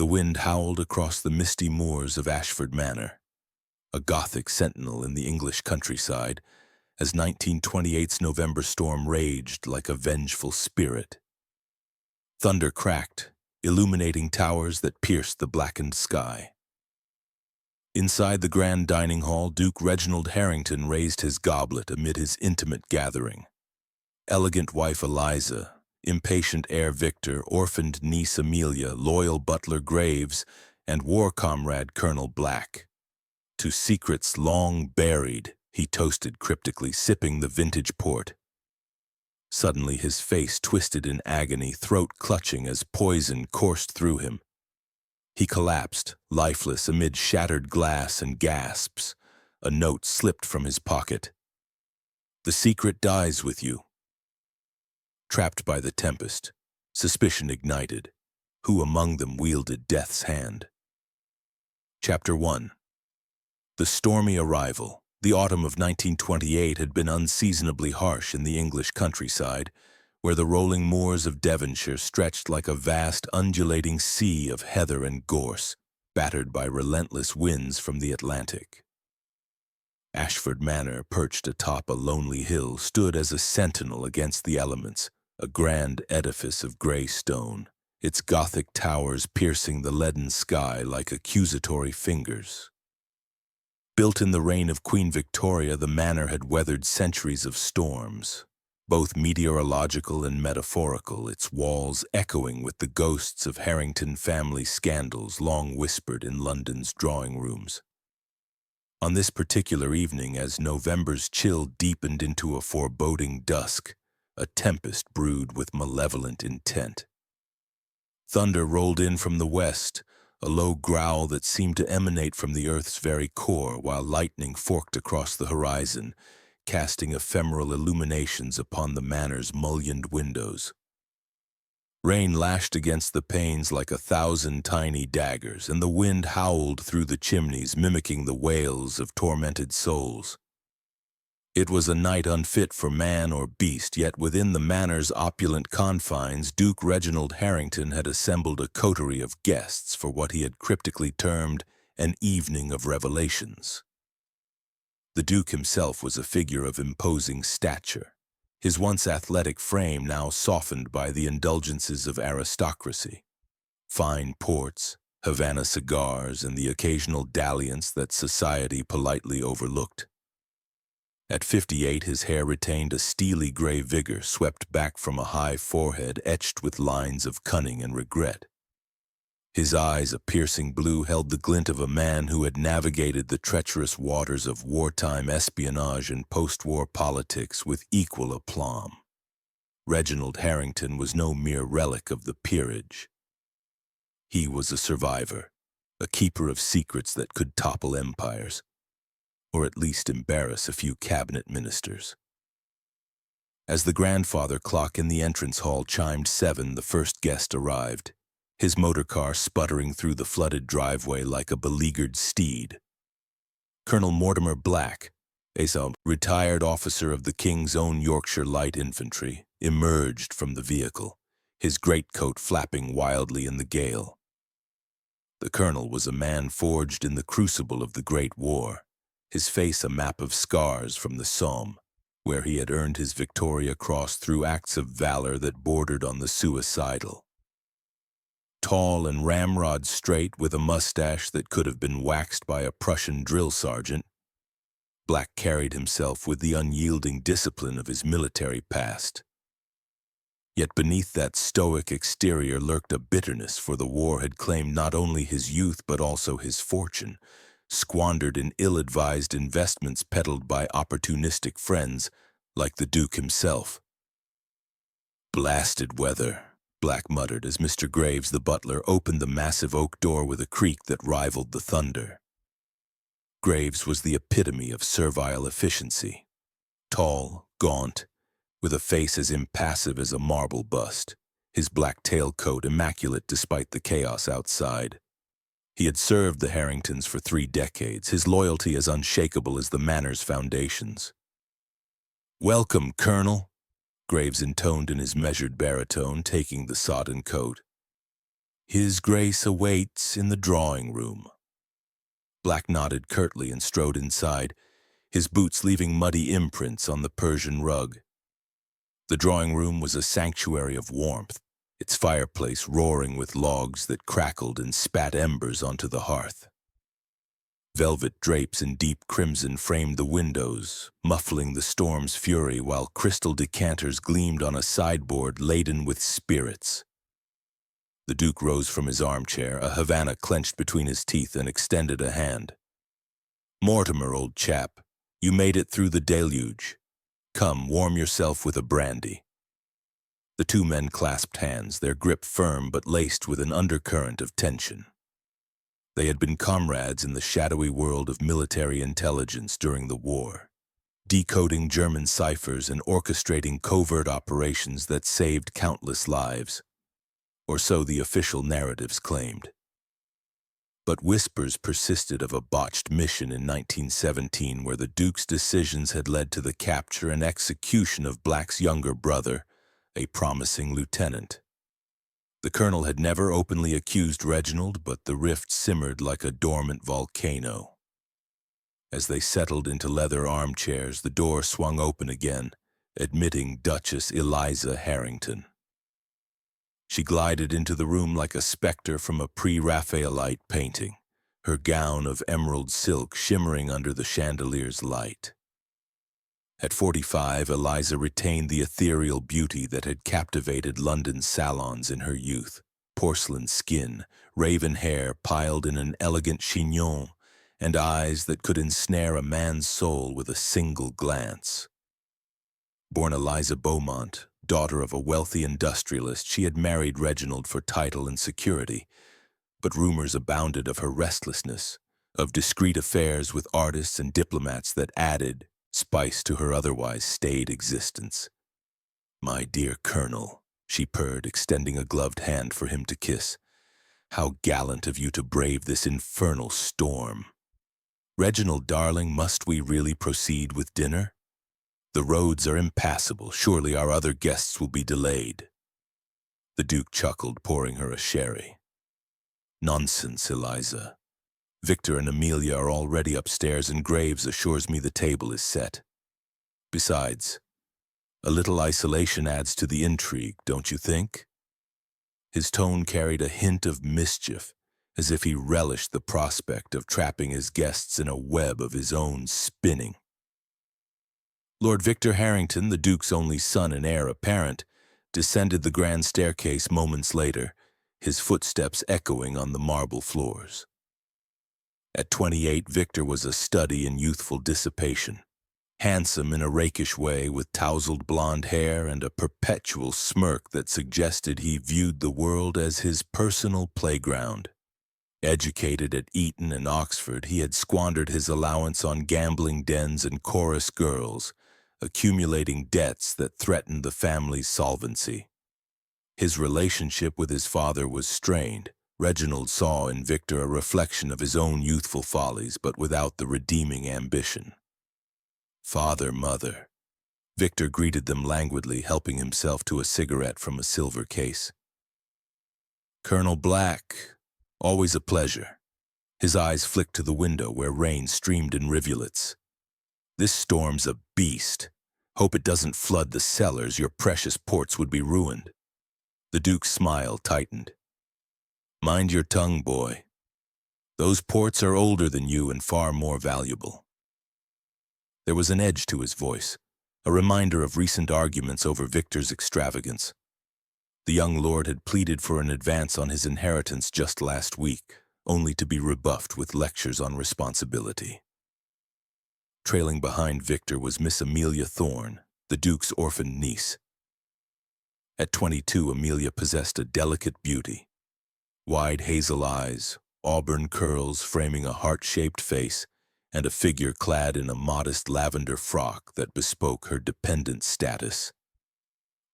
The wind howled across the misty moors of Ashford Manor, a Gothic sentinel in the English countryside, as 1928's November storm raged like a vengeful spirit. Thunder cracked, illuminating towers that pierced the blackened sky. Inside the grand dining hall, Duke Reginald Harrington raised his goblet amid his intimate gathering. Elegant wife Eliza, impatient heir Victor, orphaned niece Amelia, loyal butler Graves, and war comrade Colonel Black. To secrets long buried, he toasted cryptically, sipping the vintage port. Suddenly his face twisted in agony, throat clutching as poison coursed through him. He collapsed, lifeless, amid shattered glass and gasps. A note slipped from his pocket. "The secret dies with you." Trapped by the tempest, suspicion ignited. Who among them wielded death's hand? Chapter 1. The stormy arrival. The autumn of 1928 had been unseasonably harsh in the English countryside, where the rolling moors of Devonshire stretched like a vast undulating sea of heather and gorse, battered by relentless winds from the Atlantic. Ashford Manor, perched atop a lonely hill, stood as a sentinel against the elements, a grand edifice of grey stone, its Gothic towers piercing the leaden sky like accusatory fingers. Built in the reign of Queen Victoria, the manor had weathered centuries of storms, both meteorological and metaphorical, its walls echoing with the ghosts of Harrington family scandals long whispered in London's drawing rooms. On this particular evening, as November's chill deepened into a foreboding dusk, a tempest brewed with malevolent intent. Thunder rolled in from the west, a low growl that seemed to emanate from the earth's very core, while lightning forked across the horizon, casting ephemeral illuminations upon the manor's mullioned windows. Rain lashed against the panes like 1,000 tiny daggers, and the wind howled through the chimneys, mimicking the wails of tormented souls. It was a night unfit for man or beast, yet within the manor's opulent confines, Duke Reginald Harrington had assembled a coterie of guests for what he had cryptically termed an evening of revelations. The Duke himself was a figure of imposing stature, his once athletic frame now softened by the indulgences of aristocracy. Fine ports, Havana cigars, and the occasional dalliance that society politely overlooked. At 58, his hair retained a steely gray vigor swept back from a high forehead etched with lines of cunning and regret. His eyes, a piercing blue, held the glint of a man who had navigated the treacherous waters of wartime espionage and post-war politics with equal aplomb. Reginald Harrington was no mere relic of the peerage. He was a survivor, a keeper of secrets that could topple empires, or at least embarrass a few cabinet ministers. As the grandfather clock in the entrance hall chimed 7, the first guest arrived, his motor car sputtering through the flooded driveway like a beleaguered steed. Colonel Mortimer Black, a retired officer of the King's Own Yorkshire Light Infantry, emerged from the vehicle, his greatcoat flapping wildly in the gale. The colonel was a man forged in the crucible of the Great War, his face a map of scars from the Somme, where he had earned his Victoria Cross through acts of valor that bordered on the suicidal. Tall and ramrod straight, with a mustache that could have been waxed by a Prussian drill sergeant, Black carried himself with the unyielding discipline of his military past. Yet beneath that stoic exterior lurked a bitterness, for the war had claimed not only his youth but also his fortune, squandered in ill-advised investments peddled by opportunistic friends like the Duke himself. "Blasted weather," Black muttered as Mr. Graves, the butler, opened the massive oak door with a creak that rivaled the thunder. Graves was the epitome of servile efficiency. Tall, gaunt, with a face as impassive as a marble bust, his black tailcoat immaculate despite the chaos outside. He had served the Harringtons for 3 decades, his loyalty as unshakable as the manor's foundations. "Welcome, Colonel," Graves intoned in his measured baritone, taking the sodden coat. "His Grace awaits in the drawing-room." Black nodded curtly and strode inside, his boots leaving muddy imprints on the Persian rug. The drawing-room was a sanctuary of warmth, its fireplace roaring with logs that crackled and spat embers onto the hearth. Velvet drapes in deep crimson framed the windows, muffling the storm's fury, while crystal decanters gleamed on a sideboard laden with spirits. The Duke rose from his armchair, a Havana clenched between his teeth, and extended a hand. "Mortimer, old chap, you made it through the deluge. Come, warm yourself with a brandy." The two men clasped hands, their grip firm but laced with an undercurrent of tension. They had been comrades in the shadowy world of military intelligence during the war, decoding German ciphers and orchestrating covert operations that saved countless lives, or so the official narratives claimed. But whispers persisted of a botched mission in 1917 where the Duke's decisions had led to the capture and execution of Black's younger brother, a promising lieutenant. The colonel had never openly accused Reginald, but the rift simmered like a dormant volcano. As they settled into leather armchairs, the door swung open again, admitting Duchess Eliza Harrington. She glided into the room like a specter from a pre-Raphaelite painting, her gown of emerald silk shimmering under the chandelier's light. At 45, Eliza retained the ethereal beauty that had captivated London's salons in her youth: porcelain skin, raven hair piled in an elegant chignon, and eyes that could ensnare a man's soul with a single glance. Born Eliza Beaumont, daughter of a wealthy industrialist, she had married Reginald for title and security, but rumors abounded of her restlessness, of discreet affairs with artists and diplomats that added spice to her otherwise staid existence. "My dear Colonel," she purred, extending a gloved hand for him to kiss, "how gallant of you to brave this infernal storm. Reginald, darling, must we really proceed with dinner? The roads are impassable. Surely our other guests will be delayed." The Duke chuckled, pouring her a sherry. "Nonsense, Eliza. Victor and Amelia are already upstairs, and Graves assures me the table is set. Besides, a little isolation adds to the intrigue, don't you think?" His tone carried a hint of mischief, as if he relished the prospect of trapping his guests in a web of his own spinning. Lord Victor Harrington, the Duke's only son and heir apparent, descended the grand staircase moments later, his footsteps echoing on the marble floors. At 28, Victor was a study in youthful dissipation, handsome in a rakish way, with tousled blonde hair and a perpetual smirk that suggested he viewed the world as his personal playground. Educated at Eton and Oxford, he had squandered his allowance on gambling dens and chorus girls, accumulating debts that threatened the family's solvency. His relationship with his father was strained. Reginald saw in Victor a reflection of his own youthful follies, but without the redeeming ambition. "Father, mother." Victor greeted them languidly, helping himself to a cigarette from a silver case. "Colonel Black, always a pleasure." His eyes flicked to the window where rain streamed in rivulets. "This storm's a beast. Hope it doesn't flood the cellars. Your precious ports would be ruined." The Duke's smile tightened. "Mind your tongue, boy. Those ports are older than you and far more valuable." There was an edge to his voice, a reminder of recent arguments over Victor's extravagance. The young lord had pleaded for an advance on his inheritance just last week, only to be rebuffed with lectures on responsibility. Trailing behind Victor was Miss Amelia Thorne, the Duke's orphaned niece. At 22, Amelia possessed a delicate beauty. Wide hazel eyes, auburn curls framing a heart-shaped face, and a figure clad in a modest lavender frock that bespoke her dependent status.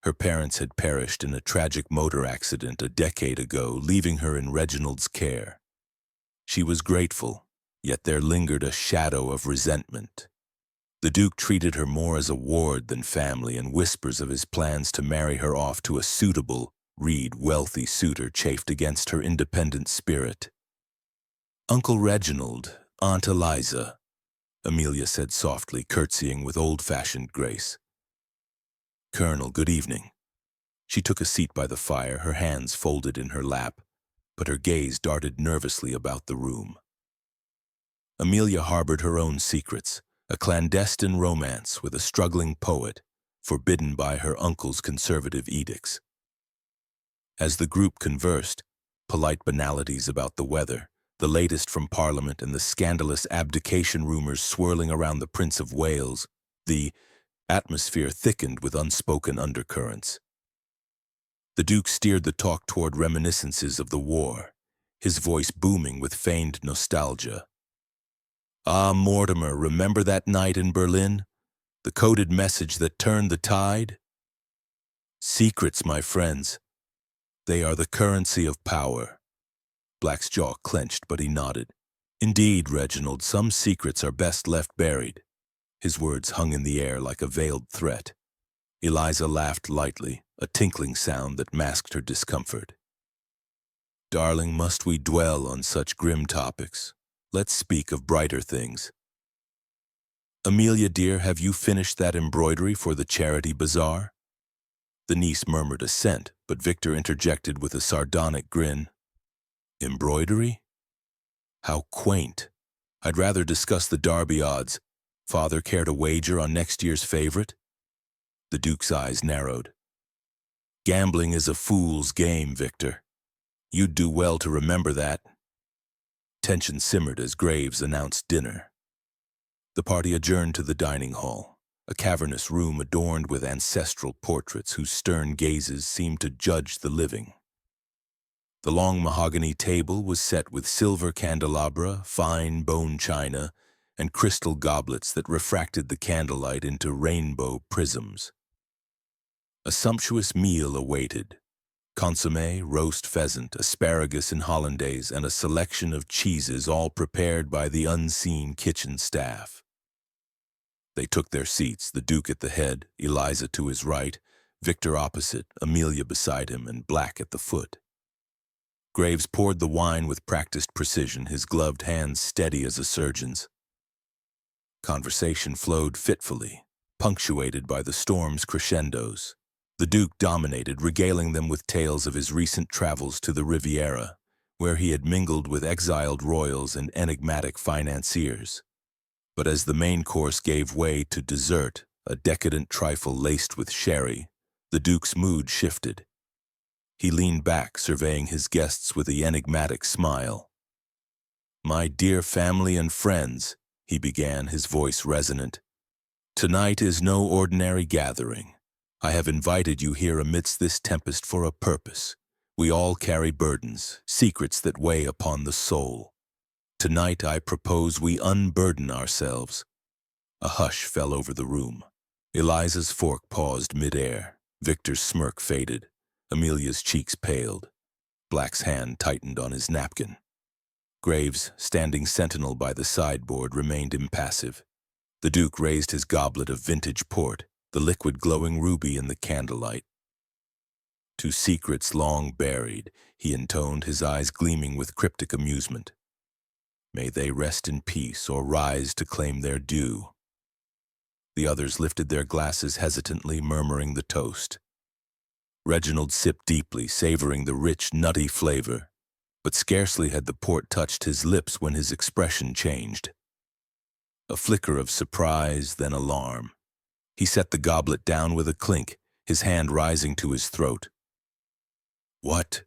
Her parents had perished in a tragic motor accident a decade ago, leaving her in Reginald's care. She was grateful, yet there lingered a shadow of resentment. The Duke treated her more as a ward than family, and whispers of his plans to marry her off to a suitable, wealthy suitor chafed against her independent spirit. "Uncle Reginald, Aunt Eliza," Amelia said softly, curtsying with old-fashioned grace. "Colonel, good evening." She took a seat by the fire, her hands folded in her lap, but her gaze darted nervously about the room. Amelia harbored her own secrets, a clandestine romance with a struggling poet, forbidden by her uncle's conservative edicts. As the group conversed, polite banalities about the weather, the latest from Parliament and the scandalous abdication rumors swirling around the Prince of Wales, the atmosphere thickened with unspoken undercurrents. The Duke steered the talk toward reminiscences of the war, his voice booming with feigned nostalgia. "Ah, Mortimer, remember that night in Berlin? The coded message that turned the tide? Secrets, my friends. They are the currency of power." Black's jaw clenched, but he nodded. "Indeed, Reginald, some secrets are best left buried." His words hung in the air like a veiled threat. Eliza laughed lightly, a tinkling sound that masked her discomfort. "Darling, must we dwell on such grim topics? Let's speak of brighter things. Amelia, dear, have you finished that embroidery for the charity bazaar?" The niece murmured assent, but Victor interjected with a sardonic grin. "Embroidery? How quaint. I'd rather discuss the Derby odds. Father, care to wager on next year's favorite?" The Duke's eyes narrowed. "Gambling is a fool's game, Victor. You'd do well to remember that." Tension simmered as Graves announced dinner. The party adjourned to the dining hall, a cavernous room adorned with ancestral portraits whose stern gazes seemed to judge the living. The long mahogany table was set with silver candelabra, fine bone china, and crystal goblets that refracted the candlelight into rainbow prisms. A sumptuous meal awaited: consommé, roast pheasant, asparagus and hollandaise, and a selection of cheeses, all prepared by the unseen kitchen staff. They took their seats, the Duke at the head, Eliza to his right, Victor opposite, Amelia beside him, and Black at the foot. Graves poured the wine with practiced precision, his gloved hands steady as a surgeon's. Conversation flowed fitfully, punctuated by the storm's crescendos. The Duke dominated, regaling them with tales of his recent travels to the Riviera, where he had mingled with exiled royals and enigmatic financiers. But as the main course gave way to dessert, a decadent trifle laced with sherry, the Duke's mood shifted. He leaned back, surveying his guests with the enigmatic smile. "My dear family and friends," he began, his voice resonant, "tonight is no ordinary gathering. I have invited you here amidst this tempest for a purpose. We all carry burdens, secrets that weigh upon the soul. Tonight I propose we unburden ourselves." A hush fell over the room. Eliza's fork paused mid-air. Victor's smirk faded. Amelia's cheeks paled. Black's hand tightened on his napkin. Graves, standing sentinel by the sideboard, remained impassive. The Duke raised his goblet of vintage port, the liquid glowing ruby in the candlelight. "To secrets long buried," he intoned, his eyes gleaming with cryptic amusement. "May they rest in peace or rise to claim their due." The others lifted their glasses hesitantly, murmuring the toast. Reginald sipped deeply, savoring the rich, nutty flavor, but scarcely had the port touched his lips when his expression changed. A flicker of surprise, then alarm. He set the goblet down with a clink, his hand rising to his throat. What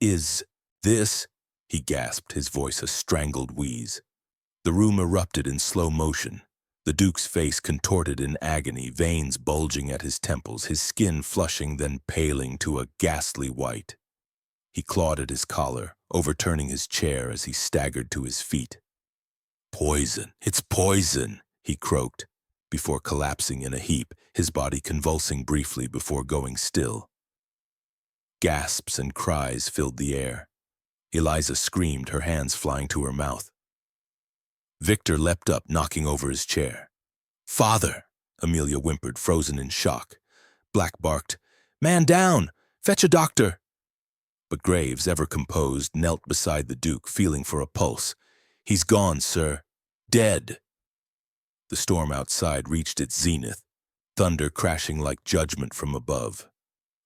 is this?" he gasped, his voice a strangled wheeze. The room erupted in slow motion. The Duke's face contorted in agony, veins bulging at his temples, his skin flushing then paling to a ghastly white. He clawed at his collar, overturning his chair as he staggered to his feet. "Poison! It's poison!" he croaked, before collapsing in a heap, his body convulsing briefly before going still. Gasps and cries filled the air. Eliza screamed, her hands flying to her mouth. Victor leapt up, knocking over his chair. "Father!" Amelia whimpered, frozen in shock. Black barked, "Man down! Fetch a doctor! But Graves, ever composed, knelt beside the Duke, feeling for a pulse. He's gone, sir. Dead! The storm outside reached its zenith, thunder crashing like judgment from above.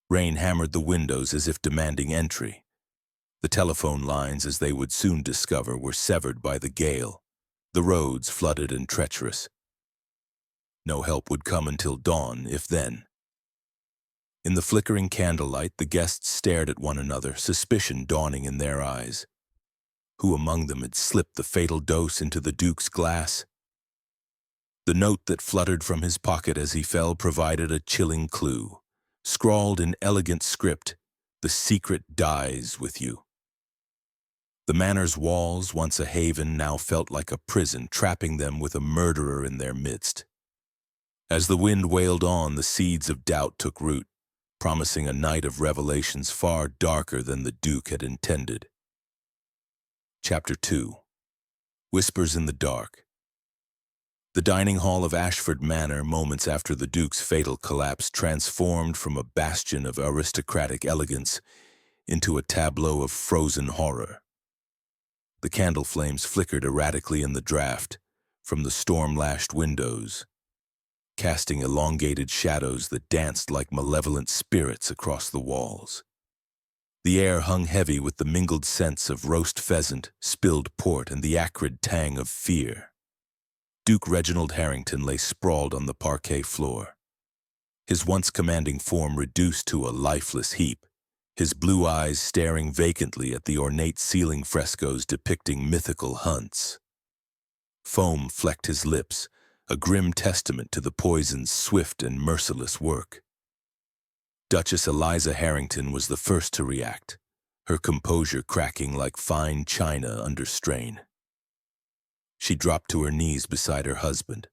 Rain hammered the windows as if demanding entry. The telephone lines, as they would soon discover, were severed by the gale. The roads flooded and treacherous. No help would come until dawn, if then. In the flickering candlelight, the guests stared at one another, suspicion dawning in their eyes. Who among them had slipped the fatal dose into the Duke's glass? The note that fluttered from his pocket as he fell provided a chilling clue. Scrawled in elegant script, "The secret dies with you." The manor's walls, once a haven, now felt like a prison, trapping them with a murderer in their midst. As the wind wailed on, the seeds of doubt took root, promising a night of revelations far darker than the Duke had intended. Chapter 2. Whispers in the Dark. The dining hall of Ashford Manor, moments after the Duke's fatal collapse, transformed from a bastion of aristocratic elegance into a tableau of frozen horror. The candle flames flickered erratically in the draught from the storm-lashed windows, casting elongated shadows that danced like malevolent spirits across the walls. The air hung heavy with the mingled scents of roast pheasant, spilled port, and the acrid tang of fear. Duke Reginald Harrington lay sprawled on the parquet floor, his once commanding form reduced to a lifeless heap, his blue eyes staring vacantly at the ornate ceiling frescoes depicting mythical hunts. Foam flecked his lips, a grim testament to the poison's swift and merciless work. Duchess Eliza Harrington was the first to react, her composure cracking like fine china under strain. She dropped to her knees beside her husband,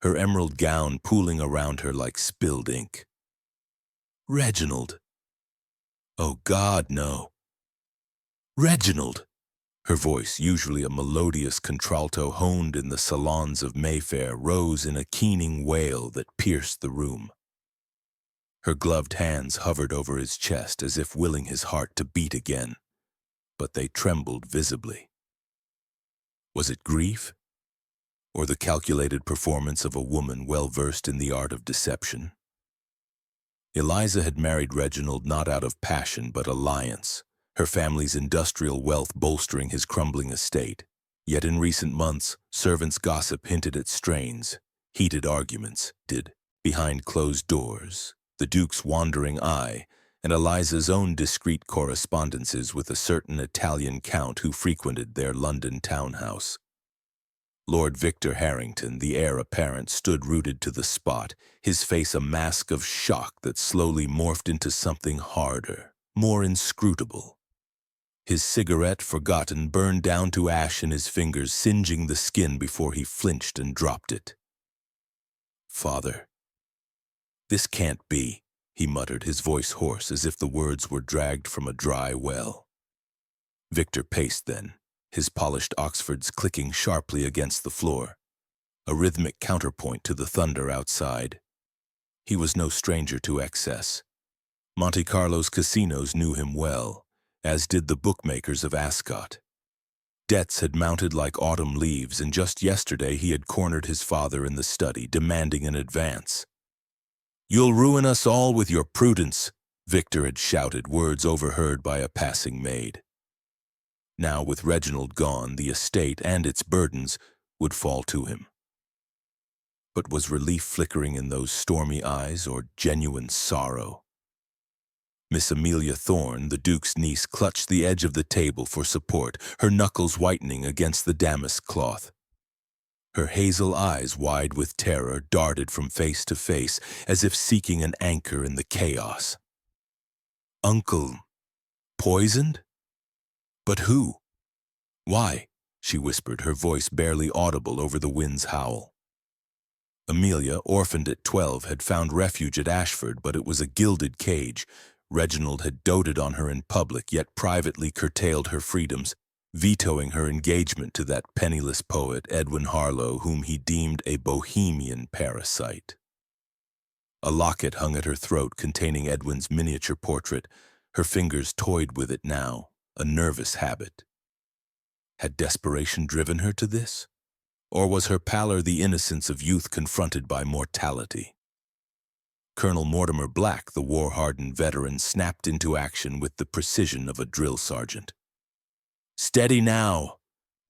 her emerald gown pooling around her like spilled ink. "Reginald." "Oh God, no." "Reginald." Her voice, usually a melodious contralto honed in the salons of Mayfair, rose in a keening wail that pierced the room. Her gloved hands hovered over his chest as if willing his heart to beat again, but they trembled visibly. Was it grief, or the calculated performance of a woman well-versed in the art of deception? Eliza had married Reginald not out of passion but alliance, her family's industrial wealth bolstering his crumbling estate. Yet in recent months, servants' gossip hinted at strains, heated arguments did, behind closed doors, the Duke's wandering eye, and Eliza's own discreet correspondences with a certain Italian count who frequented their London townhouse. Lord Victor Harrington, the heir apparent, stood rooted to the spot, his face a mask of shock that slowly morphed into something harder, more inscrutable. His cigarette, forgotten, burned down to ash in his fingers, singeing the skin before he flinched and dropped it. "Father, this can't be," he muttered, his voice hoarse, as if the words were dragged from a dry well. Victor paced then, his polished Oxfords clicking sharply against the floor, a rhythmic counterpoint to the thunder outside. He was no stranger to excess. Monte Carlo's casinos knew him well, as did the bookmakers of Ascot. Debts had mounted like autumn leaves, and just yesterday he had cornered his father in the study, demanding an advance. "You'll ruin us all with your prudence," Victor had shouted, words overheard by a passing maid. Now, with Reginald gone, the estate and its burdens would fall to him. But was relief flickering in those stormy eyes, or genuine sorrow? Miss Amelia Thorne, the Duke's niece, clutched the edge of the table for support, her knuckles whitening against the damask cloth. Her hazel eyes, wide with terror, darted from face to face, as if seeking an anchor in the chaos. "Uncle, poisoned? But who? Why?" she whispered, her voice barely audible over the wind's howl. Amelia, orphaned at 12, had found refuge at Ashford, but it was a gilded cage. Reginald had doted on her in public, yet privately curtailed her freedoms, vetoing her engagement to that penniless poet, Edwin Harlow, whom he deemed a bohemian parasite. A locket hung at her throat containing Edwin's miniature portrait, Her fingers toyed with it now, a nervous habit. Had desperation driven her to this? Or was her pallor the innocence of youth confronted by mortality? Colonel Mortimer Black, the war-hardened veteran, snapped into action with the precision of a drill sergeant. "Steady now!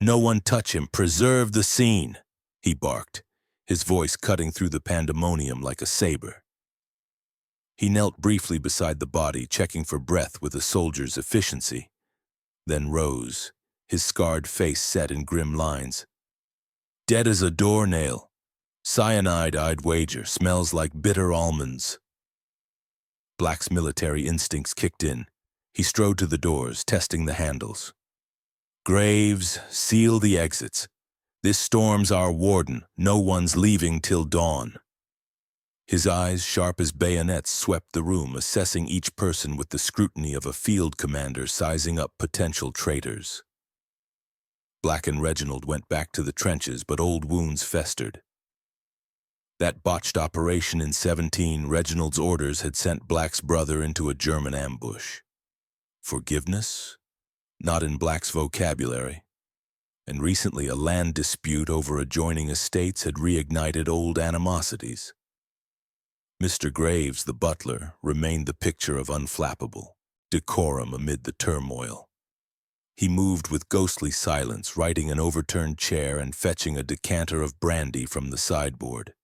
No one touch him! Preserve the scene!" he barked, his voice cutting through the pandemonium like a saber. He knelt briefly beside the body, checking for breath with a soldier's efficiency, then rose, his scarred face set in grim lines. "Dead as a doornail. Cyanide, I'd wager, smells like bitter almonds." Black's military instincts kicked in. He strode to the doors, testing the handles. "Graves, seal the exits. This storm's our warden. No one's leaving till dawn." His eyes, sharp as bayonets, swept the room, assessing each person with the scrutiny of a field commander sizing up potential traitors. Black and Reginald went back to the trenches, but old wounds festered. That botched operation in 17, Reginald's orders had sent Black's brother into a German ambush. Forgiveness? Not in Black's vocabulary. And recently a land dispute over adjoining estates had reignited old animosities. Mr. Graves, the butler, remained the picture of unflappable decorum amid the turmoil. He moved with ghostly silence, righting an overturned chair and fetching a decanter of brandy from the sideboard.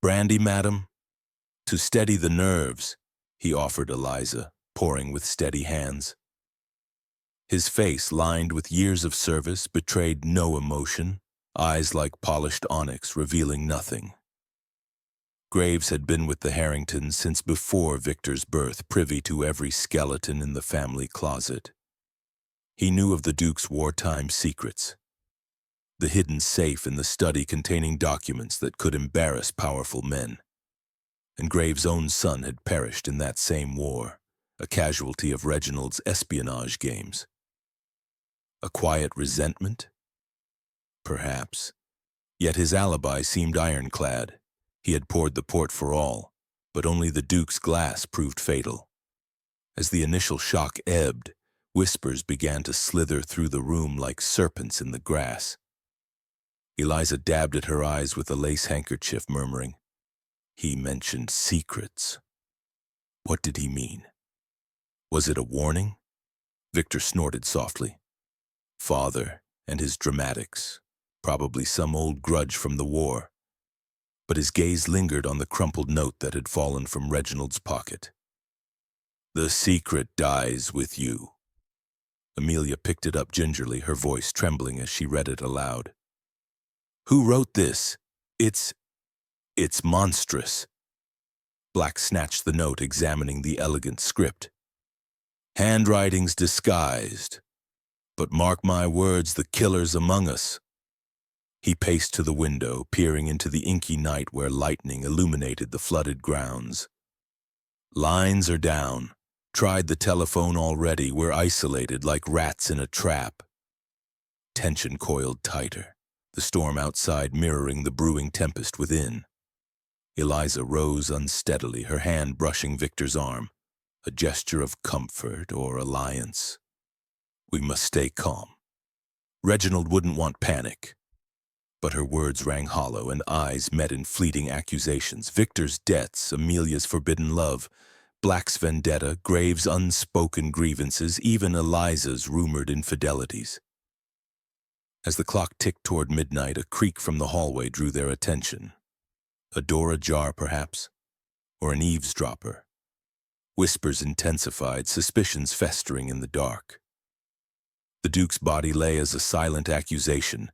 "Brandy, madam?" "To steady the nerves," he offered Eliza, pouring with steady hands. His face, lined with years of service, betrayed no emotion, eyes like polished onyx, revealing nothing. Graves had been with the Harringtons since before Victor's birth, privy to every skeleton in the family closet. He knew of the Duke's wartime secrets, the hidden safe in the study containing documents that could embarrass powerful men. And Graves' own son had perished in that same war, a casualty of Reginald's espionage games. A quiet resentment? Perhaps. Yet his alibi seemed ironclad. He had poured the port for all, but only the Duke's glass proved fatal. As the initial shock ebbed, whispers began to slither through the room like serpents in the grass. Eliza dabbed at her eyes with a lace handkerchief, murmuring, "He mentioned secrets." What did he mean? Was it a warning? Victor snorted softly. Father and his dramatics, probably some old grudge from the war. But his gaze lingered on the crumpled note that had fallen from Reginald's pocket. "The secret dies with you." Amelia picked it up gingerly, her voice trembling as she read it aloud. "Who wrote this? It's monstrous." Black snatched the note, examining the elegant script. "Handwriting's disguised. But mark my words, the killer's among us." He paced to the window, peering into the inky night where lightning illuminated the flooded grounds. "Lines are down. Tried the telephone already. We're isolated like rats in a trap." Tension coiled tighter, the storm outside mirroring the brewing tempest within. Eliza rose unsteadily, her hand brushing Victor's arm, a gesture of comfort or alliance. "We must stay calm. Reginald wouldn't want panic." But her words rang hollow, and eyes met in fleeting accusations. Victor's debts, Amelia's forbidden love, Black's vendetta, Graves' unspoken grievances, even Eliza's rumored infidelities. As the clock ticked toward midnight, a creak from the hallway drew their attention. A door ajar, perhaps, or an eavesdropper. Whispers intensified, suspicions festering in the dark. The Duke's body lay as a silent accusation,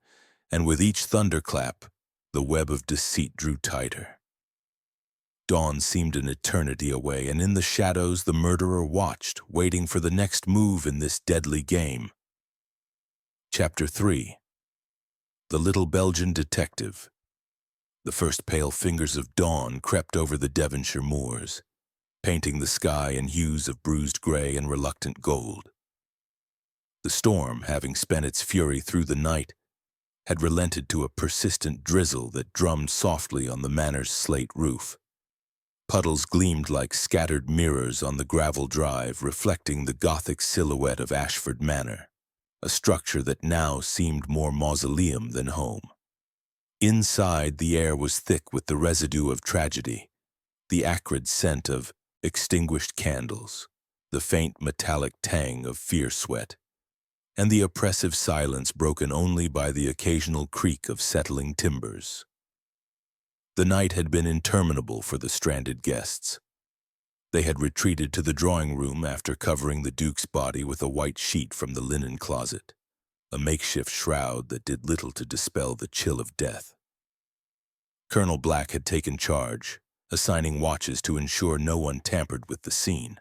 and with each thunderclap, the web of deceit drew tighter. Dawn seemed an eternity away, and in the shadows the murderer watched, waiting for the next move in this deadly game. Chapter 3. The Little Belgian Detective. The first pale fingers of dawn crept over the Devonshire moors, painting the sky in hues of bruised gray and reluctant gold. The storm, having spent its fury through the night, had relented to a persistent drizzle that drummed softly on the manor's slate roof. Puddles gleamed like scattered mirrors on the gravel drive, reflecting the Gothic silhouette of Ashford Manor, a structure that now seemed more mausoleum than home. Inside, the air was thick with the residue of tragedy, the acrid scent of extinguished candles, the faint metallic tang of fear sweat, and the oppressive silence broken only by the occasional creak of settling timbers. The night had been interminable for the stranded guests. They had retreated to the drawing room after covering the Duke's body with a white sheet from the linen closet, a makeshift shroud that did little to dispel the chill of death. Colonel Black had taken charge, assigning watches to ensure no one tampered with the scene,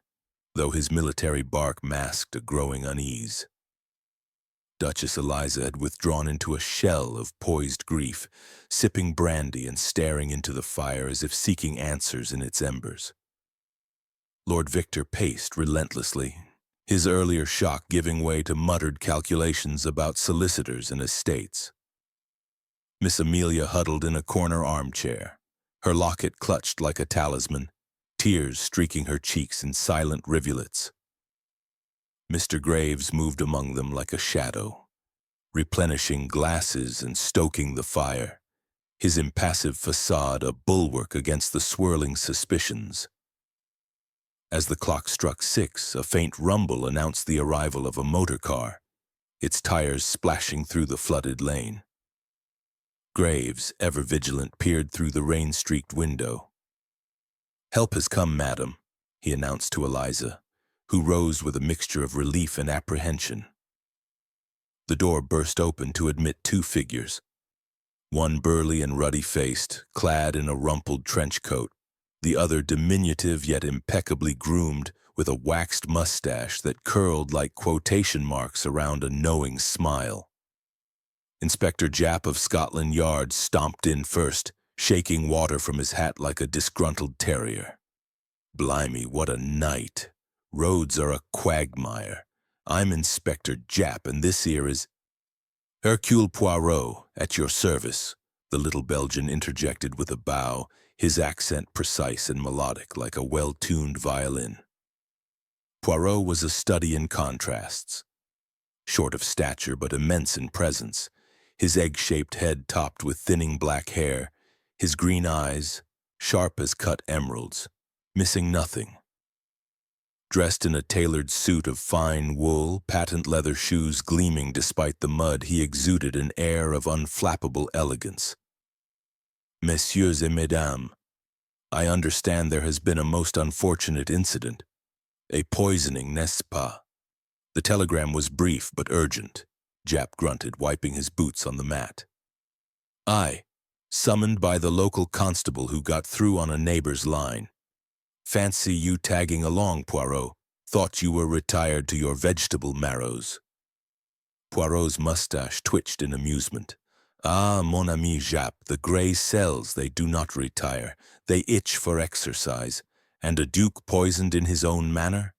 though his military bark masked a growing unease. Duchess Eliza had withdrawn into a shell of poised grief, sipping brandy and staring into the fire as if seeking answers in its embers. Lord Victor paced relentlessly, his earlier shock giving way to muttered calculations about solicitors and estates. Miss Amelia huddled in a corner armchair, her locket clutched like a talisman, tears streaking her cheeks in silent rivulets. Mr. Graves moved among them like a shadow, replenishing glasses and stoking the fire, his impassive facade a bulwark against the swirling suspicions. As the clock struck 6, a faint rumble announced the arrival of a motor car, its tires splashing through the flooded lane. Graves, ever vigilant, peered through the rain-streaked window. "Help has come, madam," he announced to Eliza, who rose with a mixture of relief and apprehension. The door burst open to admit 2 figures, one burly and ruddy-faced, clad in a rumpled trench coat, the other diminutive yet impeccably groomed, with a waxed mustache that curled like quotation marks around a knowing smile. Inspector Japp of Scotland Yard stomped in first, shaking water from his hat like a disgruntled terrier. "Blimey, what a night! Roads are a quagmire. I'm Inspector Japp, and this here is—" "Hercule Poirot, at your service," the little Belgian interjected with a bow, his accent precise and melodic like a well-tuned violin. Poirot was a study in contrasts. Short of stature but immense in presence, his egg-shaped head topped with thinning black hair, his green eyes, sharp as cut emeralds, missing nothing. Dressed in a tailored suit of fine wool, patent leather shoes gleaming despite the mud, he exuded an air of unflappable elegance. "Messieurs et mesdames, I understand there has been a most unfortunate incident. A poisoning, n'est-ce pas?" The telegram was brief but urgent, Japp grunted, wiping his boots on the mat. "Aye, summoned by the local constable who got through on a neighbor's line. Fancy you tagging along, Poirot. Thought you were retired to your vegetable marrows." Poirot's mustache twitched in amusement. "Ah, mon ami Japp, the grey cells, they do not retire. They itch for exercise. And a duke poisoned in his own manner?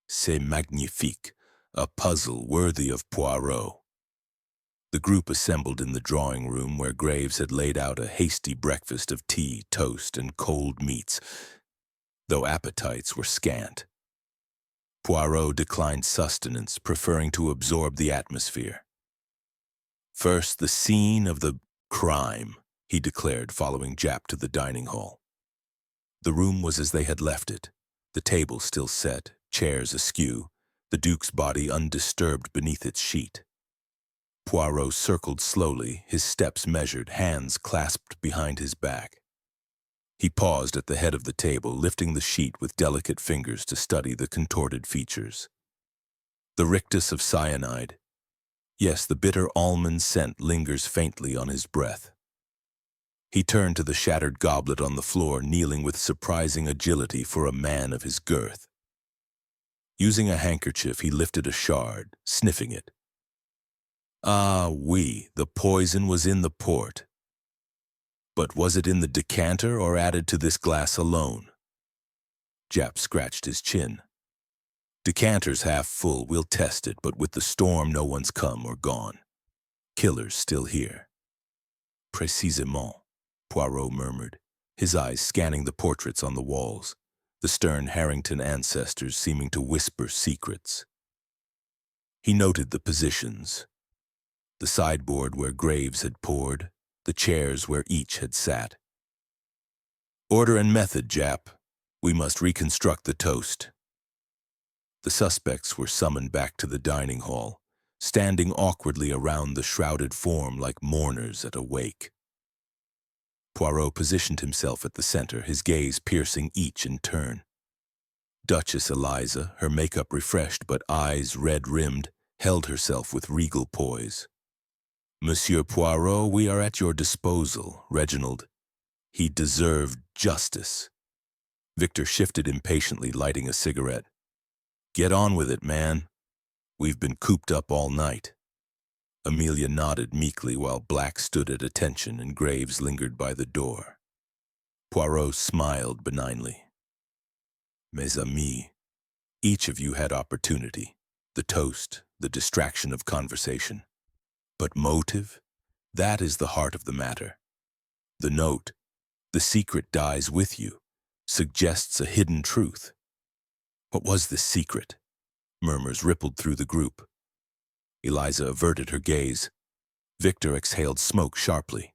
C'est magnifique. A puzzle worthy of Poirot." The group assembled in the drawing room where Graves had laid out a hasty breakfast of tea, toast, and cold meats, though appetites were scant. Poirot declined sustenance, preferring to absorb the atmosphere. "First, the scene of the crime," he declared, following Japp to the dining hall. The room was as they had left it, the table still set, chairs askew, the Duke's body undisturbed beneath its sheet. Poirot circled slowly, his steps measured, hands clasped behind his back. He paused at the head of the table, lifting the sheet with delicate fingers to study the contorted features. The rictus of cyanide. Yes, the bitter almond scent lingers faintly on his breath. He turned to the shattered goblet on the floor, kneeling with surprising agility for a man of his girth. Using a handkerchief, he lifted a shard, sniffing it. Ah, oui, the poison was in the port. But was it in the decanter or added to this glass alone? Japp scratched his chin. "Decanter's half full, we'll test it, but with the storm no one's come or gone. Killer's still here." "Précisément," Poirot murmured, his eyes scanning the portraits on the walls, the stern Harrington ancestors seeming to whisper secrets. He noted the positions: the sideboard where graves had poured, the chairs where each had sat. "Order and method, Jap. We must reconstruct the toast." The suspects were summoned back to the dining hall, standing awkwardly around the shrouded form like mourners at a wake. Poirot positioned himself at the center, his gaze piercing each in turn. Duchess Eliza, her makeup refreshed but eyes red-rimmed, held herself with regal poise. "Monsieur Poirot, we are at your disposal, Reginald. He deserved justice." Victor shifted impatiently, lighting a cigarette. "Get on with it, man. We've been cooped up all night." Amelia nodded meekly while Black stood at attention and Graves lingered by the door. Poirot smiled benignly. "Mes amis, each of you had opportunity, the toast, the distraction of conversation. But motive? That is the heart of the matter. The note, the secret dies with you, suggests a hidden truth." "What was this secret?" Murmurs rippled through the group. Eliza averted her gaze. Victor exhaled smoke sharply.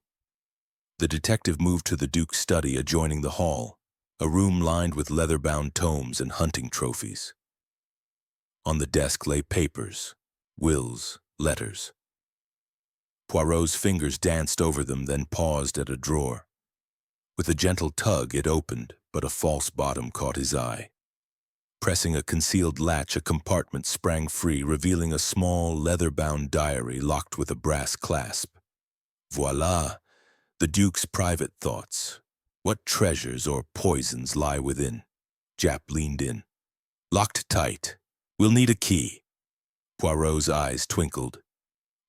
The detective moved to the Duke's study adjoining the hall, a room lined with leather-bound tomes and hunting trophies. On the desk lay papers, wills, letters. Poirot's fingers danced over them, then paused at a drawer. With a gentle tug, it opened, but a false bottom caught his eye. Pressing a concealed latch, a compartment sprang free, revealing a small, leather-bound diary locked with a brass clasp. Voila! The Duke's private thoughts. What treasures or poisons lie within? Jap leaned in. "Locked tight. We'll need a key." Poirot's eyes twinkled.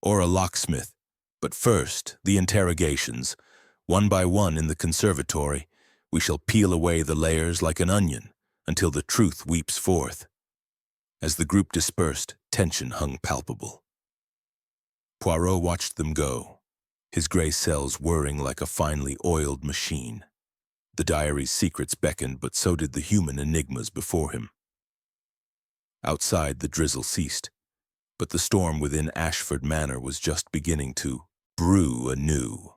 "Or a locksmith. But first, the interrogations. One by one in the conservatory, we shall peel away the layers like an onion until the truth weeps forth." As the group dispersed, tension hung palpable. Poirot watched them go, his gray cells whirring like a finely oiled machine. The diary's secrets beckoned, but so did the human enigmas before him. Outside, the drizzle ceased, but the storm within Ashford Manor was just beginning to brew anew.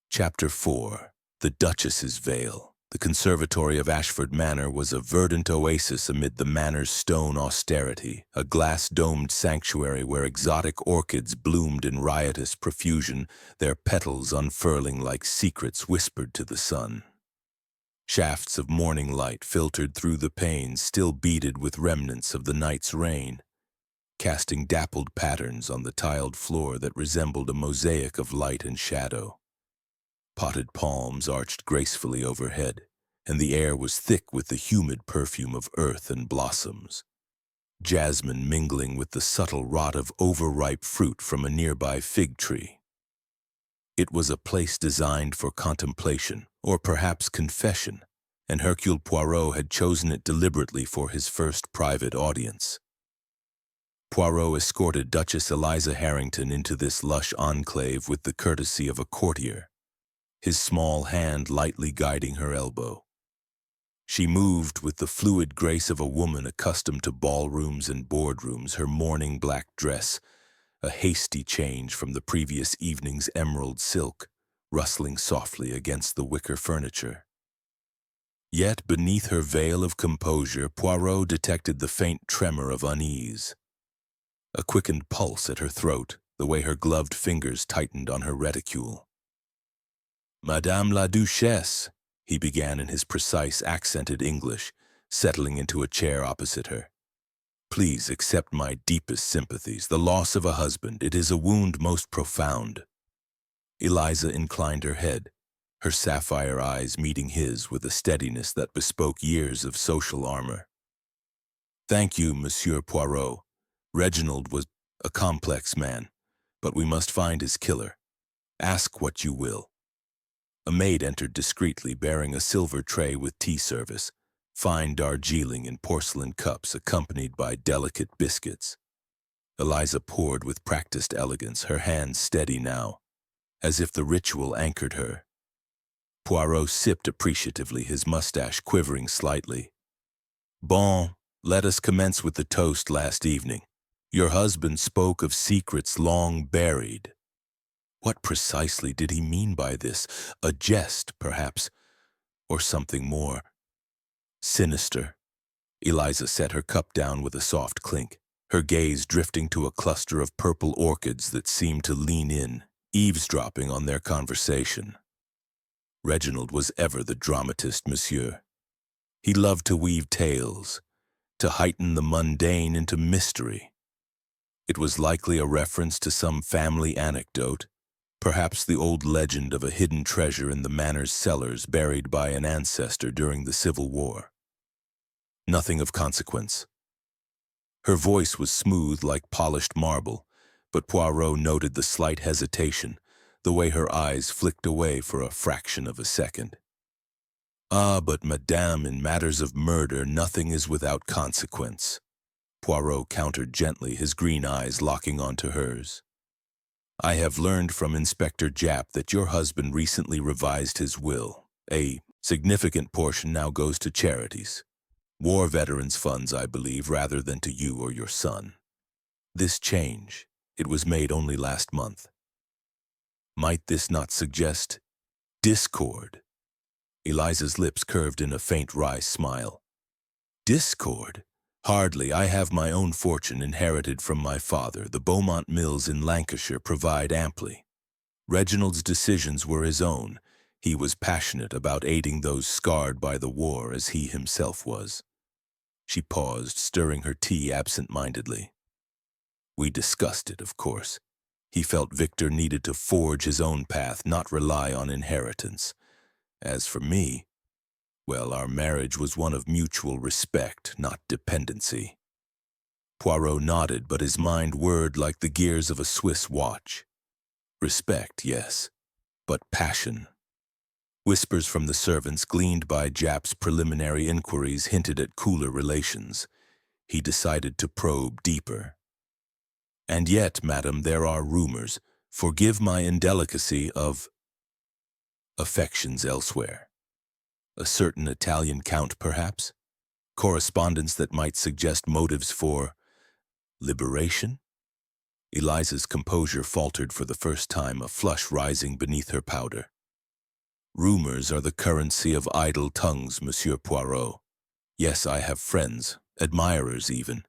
Chapter 4. The Duchess's Veil. The conservatory of Ashford Manor was a verdant oasis amid the manor's stone austerity, a glass-domed sanctuary where exotic orchids bloomed in riotous profusion, their petals unfurling like secrets whispered to the sun. Shafts of morning light filtered through the panes, still beaded with remnants of the night's rain, casting dappled patterns on the tiled floor that resembled a mosaic of light and shadow. Potted palms arched gracefully overhead, and the air was thick with the humid perfume of earth and blossoms, jasmine mingling with the subtle rot of overripe fruit from a nearby fig tree. It was a place designed for contemplation, or perhaps confession, and Hercule Poirot had chosen it deliberately for his first private audience. Poirot escorted Duchess Eliza Harrington into this lush enclave with the courtesy of a courtier, his small hand lightly guiding her elbow. She moved with the fluid grace of a woman accustomed to ballrooms and boardrooms, her mourning black dress, a hasty change from the previous evening's emerald silk, rustling softly against the wicker furniture. Yet beneath her veil of composure, Poirot detected the faint tremor of unease, a quickened pulse at her throat, the way her gloved fingers tightened on her reticule. "Madame la Duchesse," he began in his precise, accented English, settling into a chair opposite her. "Please accept my deepest sympathies. The loss of a husband, it is a wound most profound." Eliza inclined her head, her sapphire eyes meeting his with a steadiness that bespoke years of social armor. "Thank you, Monsieur Poirot. Reginald was a complex man, but we must find his killer. Ask what you will." A maid entered discreetly, bearing a silver tray with tea service, fine Darjeeling in porcelain cups accompanied by delicate biscuits. Eliza poured with practiced elegance, her hands steady now, as if the ritual anchored her. Poirot sipped appreciatively, his mustache quivering slightly. Bon, let us commence with the toast last evening. Your husband spoke of secrets long buried. What precisely did he mean by this? A jest, perhaps, or something more sinister? Eliza set her cup down with a soft clink, her gaze drifting to a cluster of purple orchids that seemed to lean in, eavesdropping on their conversation. Reginald was ever the dramatist, monsieur. He loved to weave tales, to heighten the mundane into mystery. It was likely a reference to some family anecdote, perhaps the old legend of a hidden treasure in the manor's cellars buried by an ancestor during the Civil War. Nothing of consequence. Her voice was smooth like polished marble, but Poirot noted the slight hesitation, the way her eyes flicked away for a fraction of a second. Ah, but madame, in matters of murder, nothing is without consequence. Poirot countered gently, his green eyes locking onto hers. I have learned from Inspector Japp that your husband recently revised his will. A significant portion now goes to charities. War veterans' funds, I believe, rather than to you or your son. This change, it was made only last month. Might this not suggest discord? Eliza's lips curved in a faint wry smile. Discord? Hardly. I have my own fortune inherited from my father. The Beaumont Mills in Lancashire provide amply. Reginald's decisions were his own. He was passionate about aiding those scarred by the war as he himself was. She paused, stirring her tea absent-mindedly. We discussed it, of course. He felt Victor needed to forge his own path, not rely on inheritance. As for me, well, our marriage was one of mutual respect, not dependency. Poirot nodded, but his mind whirred like the gears of a Swiss watch. Respect, yes, but passion. Whispers from the servants, gleaned by Japp's preliminary inquiries, hinted at cooler relations. He decided to probe deeper. And yet, madam, there are rumors, forgive my indelicacy, of affections elsewhere. A certain Italian count, perhaps? Correspondence that might suggest motives for liberation? Eliza's composure faltered for the first time, a flush rising beneath her powder. Rumors are the currency of idle tongues, Monsieur Poirot. Yes, I have friends, admirers even.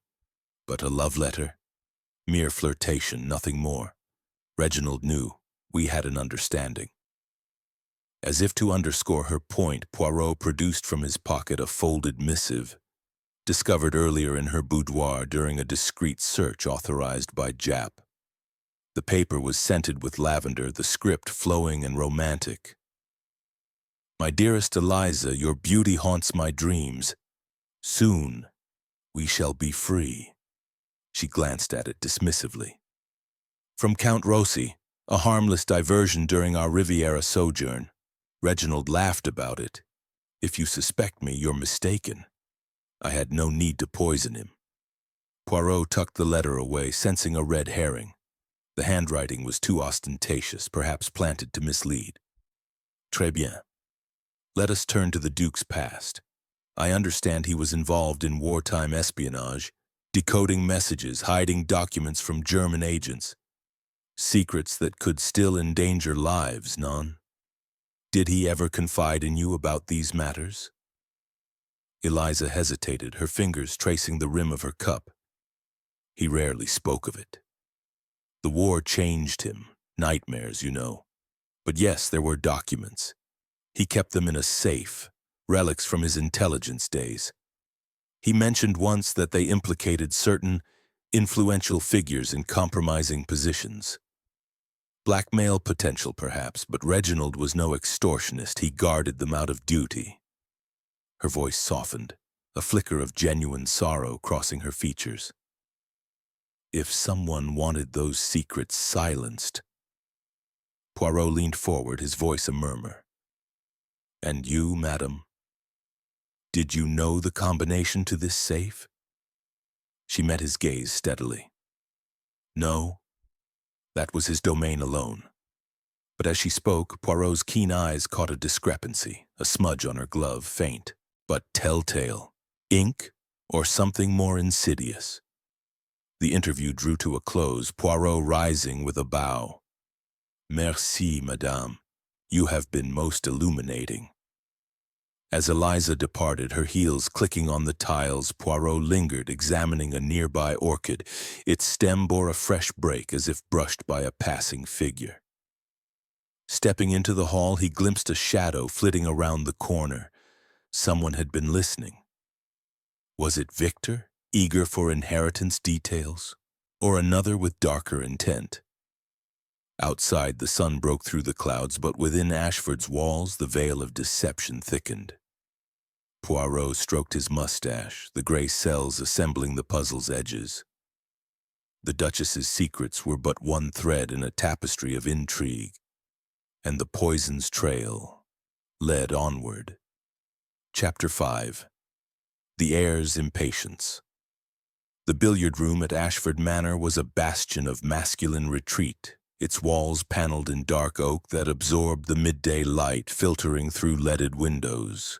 But a love letter? Mere flirtation, nothing more. Reginald knew. We had an understanding. As if to underscore her point, Poirot produced from his pocket a folded missive, discovered earlier in her boudoir during a discreet search authorized by Japp. The paper was scented with lavender, the script flowing and romantic. My dearest Eliza, your beauty haunts my dreams. Soon, we shall be free. She glanced at it dismissively. From Count Rossi, a harmless diversion during our Riviera sojourn. Reginald laughed about it. If you suspect me, you're mistaken. I had no need to poison him. Poirot tucked the letter away, sensing a red herring. The handwriting was too ostentatious, perhaps planted to mislead. Très bien. Let us turn to the Duke's past. I understand he was involved in wartime espionage, decoding messages, hiding documents from German agents. Secrets that could still endanger lives, non? Did he ever confide in you about these matters? Eliza hesitated, her fingers tracing the rim of her cup. He rarely spoke of it. The war changed him. Nightmares, you know. But yes, there were documents. He kept them in a safe, relics from his intelligence days. He mentioned once that they implicated certain influential figures in compromising positions. Blackmail potential, perhaps, but Reginald was no extortionist. He guarded them out of duty. Her voice softened, a flicker of genuine sorrow crossing her features. If someone wanted those secrets silenced. Poirot leaned forward, his voice a murmur. And you, madam? Did you know the combination to this safe? She met his gaze steadily. No, that was his domain alone. But as she spoke, Poirot's keen eyes caught a discrepancy, a smudge on her glove, faint, but telltale. Ink, or something more insidious. The interview drew to a close, Poirot rising with a bow. Merci, madame. You have been most illuminating. As Eliza departed, her heels clicking on the tiles, Poirot lingered, examining a nearby orchid. Its stem bore a fresh break, as if brushed by a passing figure. Stepping into the hall, he glimpsed a shadow flitting around the corner. Someone had been listening. Was it Victor, eager for inheritance details, or another with darker intent? Outside, the sun broke through the clouds, but within Ashford's walls, the veil of deception thickened. Poirot stroked his mustache, the gray cells assembling the puzzle's edges. The Duchess's secrets were but one thread in a tapestry of intrigue, and the poison's trail led onward. Chapter 5. The heir's impatience. The billiard room at Ashford Manor was a bastion of masculine retreat, its walls paneled in dark oak that absorbed the midday light filtering through leaded windows.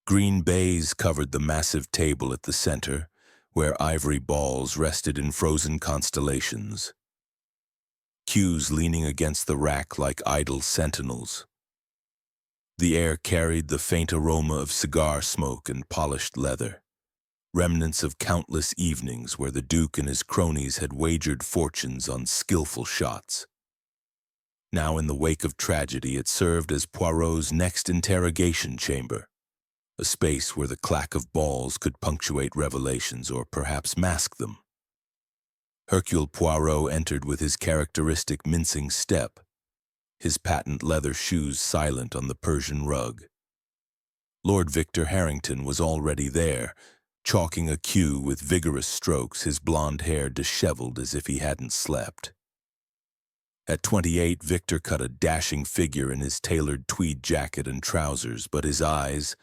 Green baize covered the massive table at the center, where ivory balls rested in frozen constellations. Cues leaning against the rack like idle sentinels. The air carried the faint aroma of cigar smoke and polished leather, remnants of countless evenings where the Duke and his cronies had wagered fortunes on skillful shots. Now, in the wake of tragedy, it served as Poirot's next interrogation chamber, a space where the clack of balls could punctuate revelations or perhaps mask them. Hercule Poirot entered with his characteristic mincing step, his patent leather shoes silent on the Persian rug. Lord Victor Harrington was already there, chalking a cue with vigorous strokes, his blonde hair disheveled as if he hadn't slept. At 28, Victor cut a dashing figure in his tailored tweed jacket and trousers, but his eyes,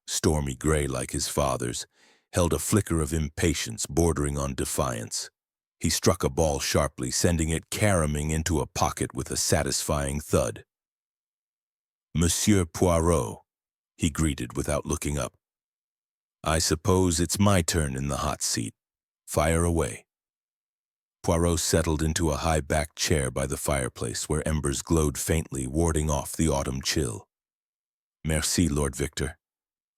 stormy gray like his father's, held a flicker of impatience bordering on defiance. He struck a ball sharply, sending it caroming into a pocket with a satisfying thud. "Monsieur Poirot," he greeted without looking up. "I suppose it's my turn in the hot seat. Fire away." Poirot settled into a high-backed chair by the fireplace where embers glowed faintly, warding off the autumn chill. "Merci, Lord Victor.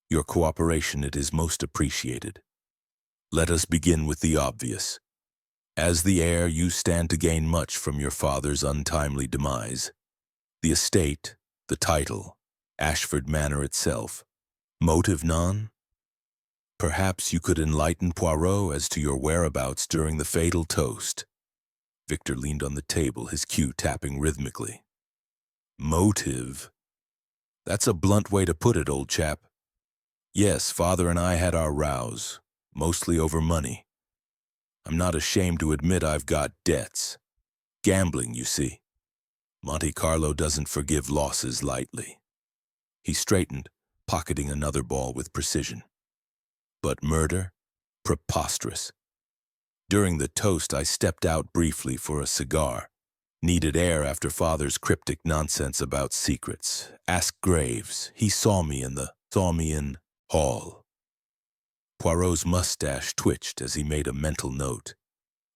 Your cooperation, it is most appreciated. Let us begin with the obvious. As the heir, you stand to gain much from your father's untimely demise. The estate, the title, Ashford Manor itself. Motive none? Perhaps you could enlighten Poirot as to your whereabouts during the fatal toast." Victor leaned on the table, his cue tapping rhythmically. "Motive? That's a blunt way to put it, old chap. Yes, father and I had our rows, mostly over money. I'm not ashamed to admit I've got debts. Gambling, you see. Monte Carlo doesn't forgive losses lightly." He straightened, pocketing another ball with precision. "But murder? Preposterous. During the toast, I stepped out briefly for a cigar. Needed air after father's cryptic nonsense about secrets. Ask Graves. He saw me in hall." Poirot's mustache twitched as he made a mental note.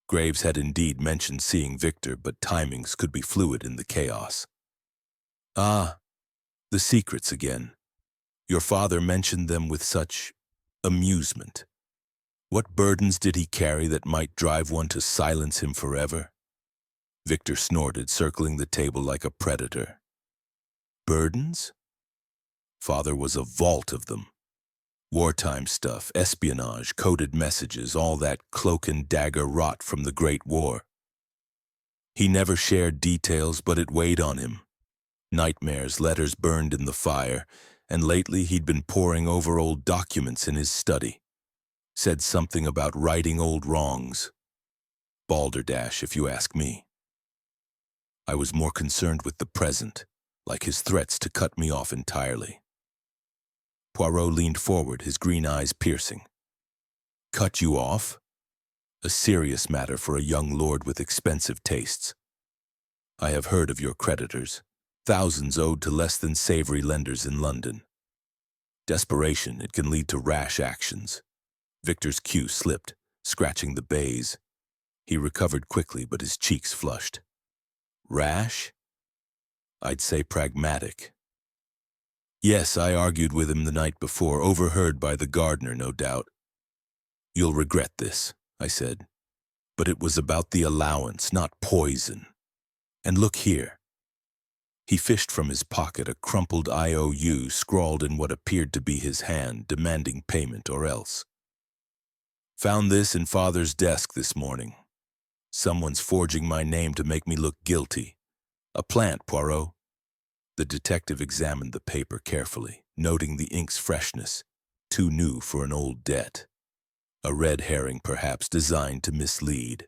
Graves had indeed mentioned seeing Victor, but timings could be fluid in the chaos. "Ah, the secrets again. Your father mentioned them with such amusement. What burdens did he carry that might drive one to silence him forever?" Victor snorted, circling the table like a predator. "Burdens? Father was a vault of them. Wartime stuff, espionage, coded messages, all that cloak and dagger rot from the Great War. He never shared details, but it weighed on him. Nightmares, letters burned in the fire, and lately he'd been poring over old documents in his study. Said something about righting old wrongs. Balderdash, if you ask me. I was more concerned with the present, like his threats to cut me off entirely." Poirot leaned forward, his green eyes piercing. "Cut you off? A serious matter for a young lord with expensive tastes." I have heard of your creditors, thousands owed to less than savory lenders in London. Desperation, it can lead to rash actions. Victor's cue slipped, scratching the baize. He recovered quickly, but his cheeks flushed. Rash? I'd say pragmatic. Yes, I argued with him the night before, overheard by the gardener, no doubt. You'll regret this, I said. But it was about the allowance, not poison. And look here. He fished from his pocket a crumpled IOU scrawled in what appeared to be his hand, demanding payment or else. Found this in Father's desk this morning. Someone's forging my name to make me look guilty. A plant, Poirot. The detective examined the paper carefully, noting the ink's freshness, too new for an old debt. A red herring, perhaps, designed to mislead.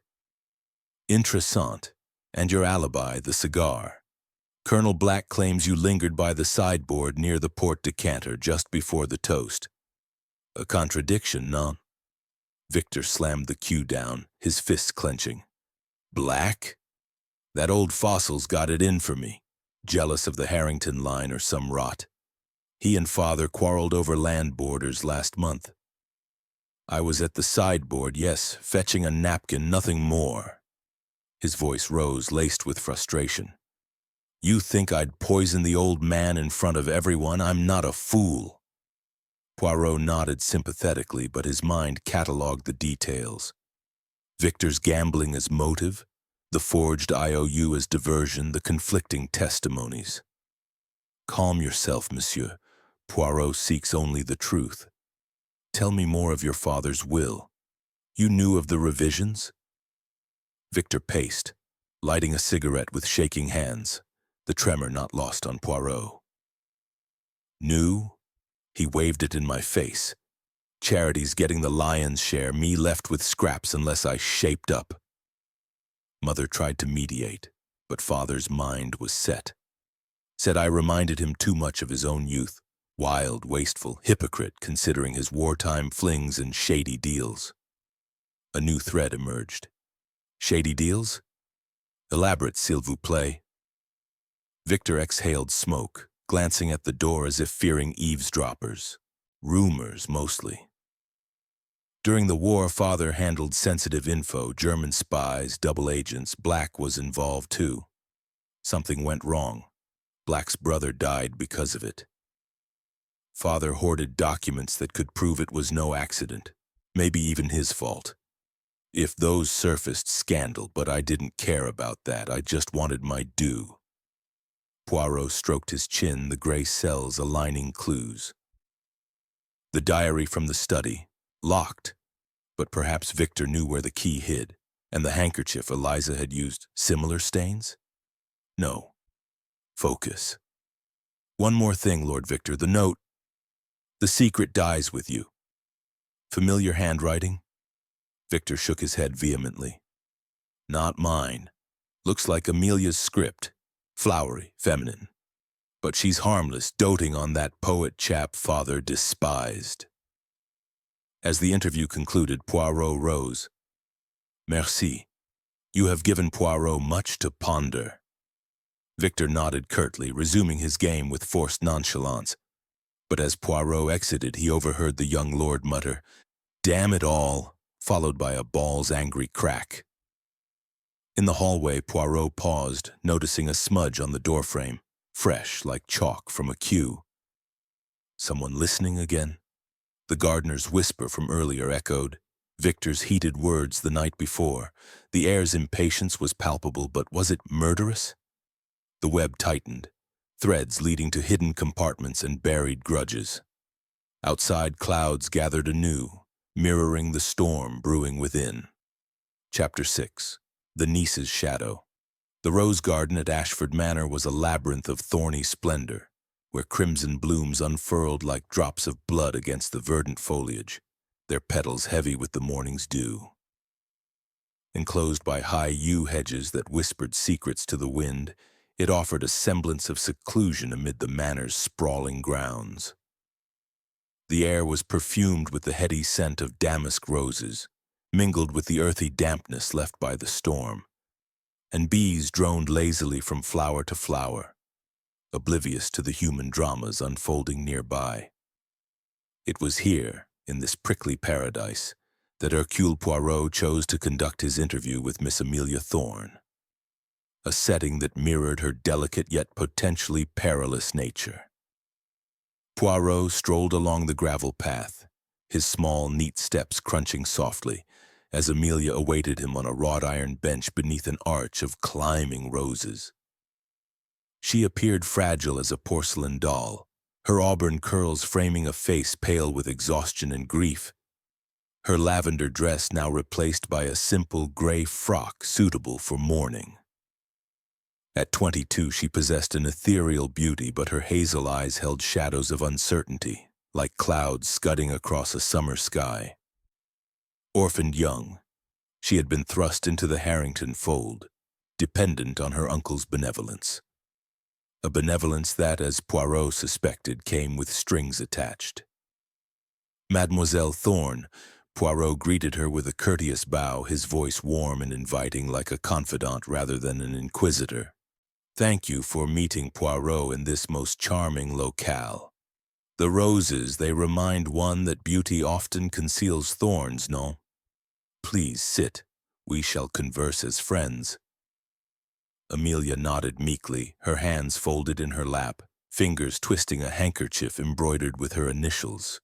Interessant. And your alibi, the cigar. Colonel Black claims you lingered by the sideboard near the port decanter just before the toast. A contradiction, non? Victor slammed the cue down, his fists clenching. Black? That old fossil's got it in for me. Jealous of the Harrington line or some rot. He and Father quarreled over land borders last month. I was at the sideboard, yes, fetching a napkin, nothing more. His voice rose, laced with frustration. You think I'd poison the old man in front of everyone? I'm not a fool. Poirot nodded sympathetically, but his mind catalogued the details. Victor's gambling as motive, the forged IOU as diversion, the conflicting testimonies. Calm yourself, monsieur. Poirot seeks only the truth. Tell me more of your father's will. You knew of the revisions? Victor paced, lighting a cigarette with shaking hands, the tremor not lost on Poirot. Knew? He waved it in my face. Charity's getting the lion's share, me left with scraps unless I shaped up. Mother tried to mediate, but Father's mind was set. Said I reminded him too much of his own youth, wild, wasteful, hypocrite considering his wartime flings and shady deals. A new thread emerged. Shady deals? Elaborate, s'il vous plaît. Victor exhaled smoke, glancing at the door as if fearing eavesdroppers. Rumors, mostly. During the war, Father handled sensitive info, German spies, double agents. Black was involved too. Something went wrong. Black's brother died because of it. Father hoarded documents that could prove it was no accident, maybe even his fault. If those surfaced, scandal, but I didn't care about that. I just wanted my due. Poirot stroked his chin, the gray cells aligning clues. The diary from the study, locked, but perhaps Victor knew where the key hid, and the handkerchief Eliza had used, similar stains? No. Focus. One more thing, Lord Victor, the note. The secret dies with you. Familiar handwriting? Victor shook his head vehemently. Not mine. Looks like Amelia's script. Flowery, feminine. But she's harmless, doting on that poet chap Father despised. As the interview concluded, Poirot rose. Merci. You have given Poirot much to ponder. Victor nodded curtly, resuming his game with forced nonchalance. But as Poirot exited, he overheard the young lord mutter, "Damn it all," followed by a ball's angry crack. In the hallway, Poirot paused, noticing a smudge on the doorframe, fresh like chalk from a cue. Someone listening again? The gardener's whisper from earlier echoed, Victor's heated words the night before. The heir's impatience was palpable, but was it murderous? The web tightened, threads leading to hidden compartments and buried grudges. Outside, clouds gathered anew, mirroring the storm brewing within. Chapter 6. The Niece's Shadow. The rose garden at Ashford Manor was a labyrinth of thorny splendor, where crimson blooms unfurled like drops of blood against the verdant foliage, their petals heavy with the morning's dew. Enclosed by high yew hedges that whispered secrets to the wind, it offered a semblance of seclusion amid the manor's sprawling grounds. The air was perfumed with the heady scent of damask roses, mingled with the earthy dampness left by the storm. and bees droned lazily from flower to flower, oblivious to the human dramas unfolding nearby. It was here, in this prickly paradise, that Hercule Poirot chose to conduct his interview with Miss Amelia Thorne, a setting that mirrored her delicate yet potentially perilous nature. Poirot strolled along the gravel path, his small, neat steps crunching softly, as Amelia awaited him on a wrought iron bench beneath an arch of climbing roses. She appeared fragile as a porcelain doll, her auburn curls framing a face pale with exhaustion and grief, her lavender dress now replaced by a simple gray frock suitable for mourning. At 22, she possessed an ethereal beauty, but her hazel eyes held shadows of uncertainty, like clouds scudding across a summer sky. Orphaned young, she had been thrust into the Harrington fold, dependent on her uncle's benevolence. A benevolence that, as Poirot suspected, came with strings attached. Mademoiselle Thorne, Poirot greeted her with a courteous bow, his voice warm and inviting like a confidant rather than an inquisitor. "Thank you for meeting Poirot in this most charming locale. The roses, they remind one that beauty often conceals thorns, no? Please sit. We shall converse as friends." Amelia nodded meekly, her hands folded in her lap, fingers twisting a handkerchief embroidered with her initials.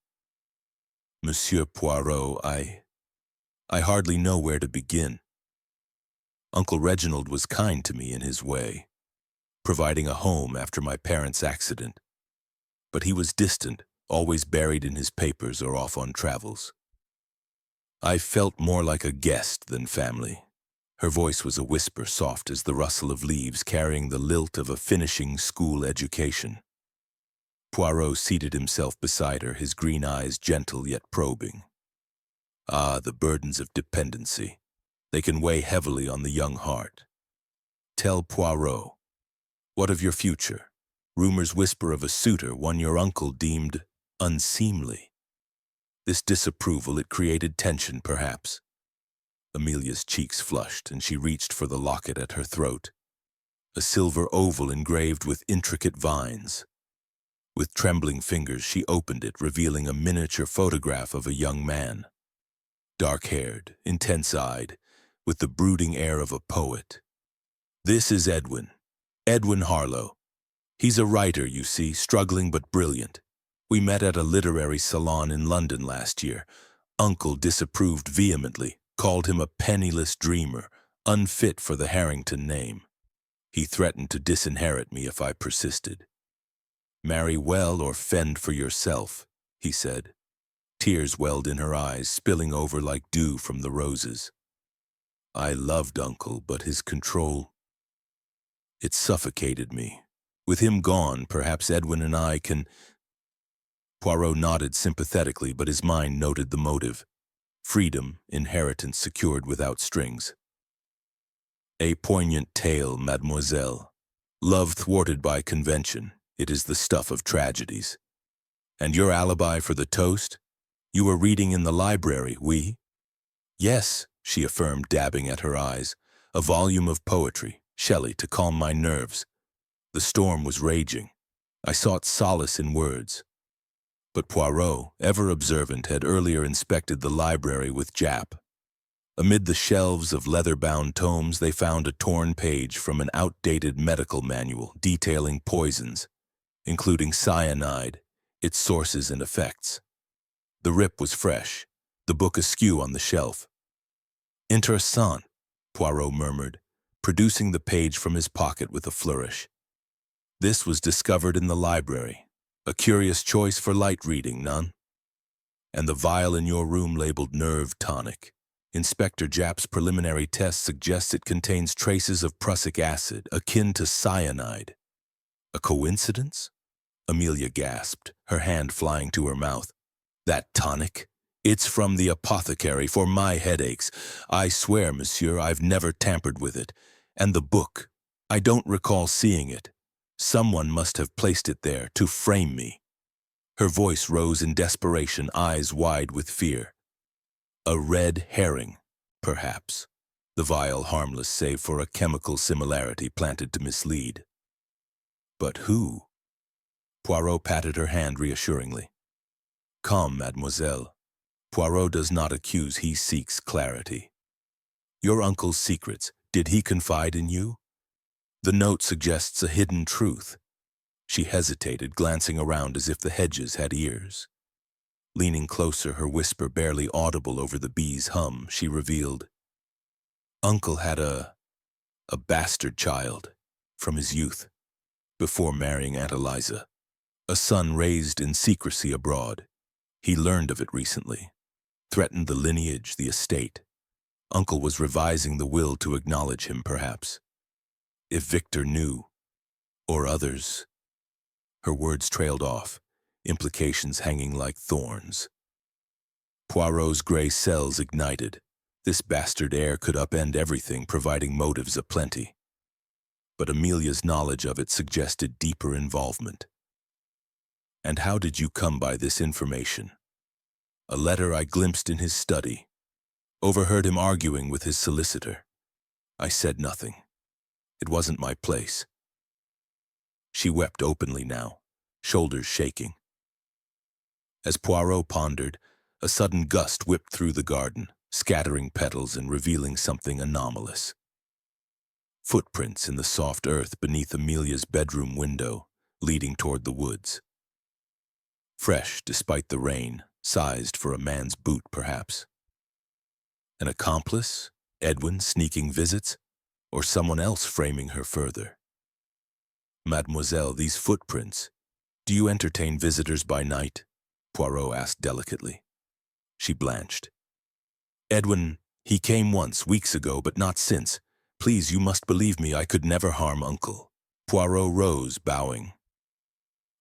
"Monsieur Poirot, I hardly know where to begin. Uncle Reginald was kind to me in his way, providing a home after my parents' accident. But he was distant, always buried in his papers or off on travels. I felt more like a guest than family." Her voice was a whisper soft as the rustle of leaves carrying the lilt of a finishing school education. Poirot seated himself beside her, his green eyes gentle yet probing. Ah, the burdens of dependency. They can weigh heavily on the young heart. "Tell Poirot. What of your future? Rumors whisper of a suitor, one your uncle deemed unseemly." This disapproval, it created tension, perhaps. Amelia's cheeks flushed, and she reached for the locket at her throat, a silver oval engraved with intricate vines. With trembling fingers, she opened it, revealing a miniature photograph of a young man. Dark-haired, intense-eyed, with the brooding air of a poet. "This is Edwin Harlow. He's a writer, you see, struggling but brilliant. We met at a literary salon in London last year. Uncle disapproved vehemently, called him a penniless dreamer, unfit for the Harrington name. He threatened to disinherit me if I persisted. 'Marry well or fend for yourself,' he said. Tears welled in her eyes, spilling over like dew from the roses. I loved Uncle, but his control, it suffocated me. With him gone, perhaps Edwin and I can—" Poirot nodded sympathetically, but his mind noted the motive. Freedom, inheritance secured without strings. "A poignant tale, mademoiselle. Love thwarted by convention. It is the stuff of tragedies. And your alibi for the toast? You were reading in the library, oui?" "Yes," she affirmed, dabbing at her eyes. "A volume of poetry, Shelley, to calm my nerves. The storm was raging. I sought solace in words." But Poirot, ever observant, had earlier inspected the library with Jap. Amid the shelves of leather-bound tomes, they found a torn page from an outdated medical manual detailing poisons, including cyanide, its sources and effects. The rip was fresh, the book askew on the shelf. "Interessant," Poirot murmured, producing the page from his pocket with a flourish. "This was discovered in the library. A curious choice for light reading, none? And the vial in your room labeled nerve tonic. Inspector Japp's preliminary test suggests it contains traces of prussic acid, akin to cyanide." "A coincidence?" Amelia gasped, her hand flying to her mouth. "That tonic? It's from the apothecary for my headaches. I swear, monsieur, I've never tampered with it. And the book, I don't recall seeing it. Someone must have placed it there to frame me." Her voice rose in desperation, eyes wide with fear. "A red herring, perhaps." the vial harmless save for a chemical similarity planted to mislead. But who? Poirot patted her hand reassuringly. Calm, mademoiselle. Poirot does not accuse, he seeks clarity. Your uncle's secrets, did he confide in you? The note suggests a hidden truth. She hesitated, glancing around as if the hedges had ears. Leaning closer, her whisper barely audible over the bee's hum, she revealed, Uncle had a bastard child from his youth, before marrying Aunt Eliza. A son raised in secrecy abroad. He learned of it recently. Threatened the lineage, the estate. Uncle was revising the will to acknowledge him, perhaps. If Victor knew, or others. Her words trailed off, implications hanging like thorns. Poirot's gray cells ignited. This bastard heir could upend everything, providing motives aplenty. But Amelia's knowledge of it suggested deeper involvement. And how did you come by this information? A letter I glimpsed in his study. Overheard him arguing with his solicitor. I said nothing. It wasn't my place. She wept openly now, shoulders shaking. As Poirot pondered, a sudden gust whipped through the garden, scattering petals and revealing something anomalous. Footprints in the soft earth beneath Amelia's bedroom window, leading toward the woods. Fresh despite the rain, sized for a man's boot perhaps. An accomplice? Edwin sneaking visits? Or someone else framing her further? Mademoiselle, these footprints, do you entertain visitors by night? Poirot asked delicately. She blanched. Edwin, he came once, weeks ago, but not since. Please, you must believe me, I could never harm Uncle. Poirot rose, bowing.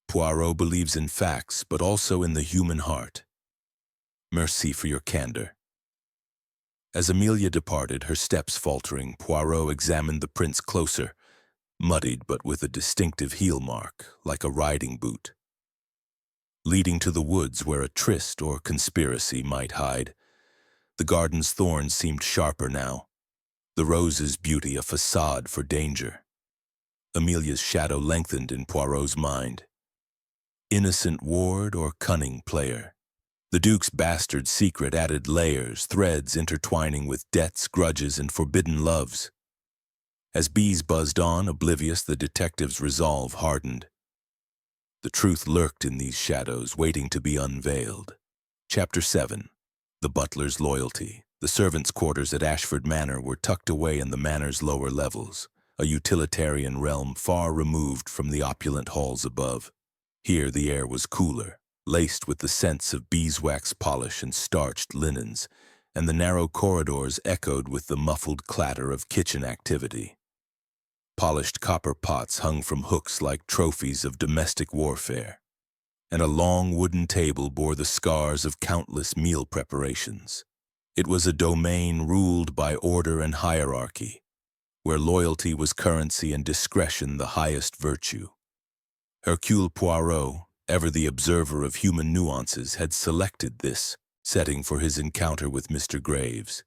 Poirot believes in facts, but also in the human heart. Merci for your candor. As Amelia departed, her steps faltering, Poirot examined the prints closer, muddied but with a distinctive heel mark, like a riding boot. Leading to the woods where a tryst or conspiracy might hide. The garden's thorns seemed sharper now, the rose's beauty a facade for danger. Amelia's shadow lengthened in Poirot's mind. Innocent ward or cunning player? The Duke's bastard secret added layers, threads intertwining with debts, grudges, and forbidden loves. As bees buzzed on, oblivious, the detective's resolve hardened. The truth lurked in these shadows, waiting to be unveiled. Chapter 7. The butler's loyalty. The servants' quarters at Ashford Manor were tucked away in the manor's lower levels, a utilitarian realm far removed from the opulent halls above. Here the air was cooler, laced with the scents of beeswax polish and starched linens, and the narrow corridors echoed with the muffled clatter of kitchen activity. Polished copper pots hung from hooks like trophies of domestic warfare, and a long wooden table bore the scars of countless meal preparations. It was a domain ruled by order and hierarchy, where loyalty was currency and discretion the highest virtue. Hercule Poirot, ever the observer of human nuances, had selected this setting for his encounter with Mr. Graves,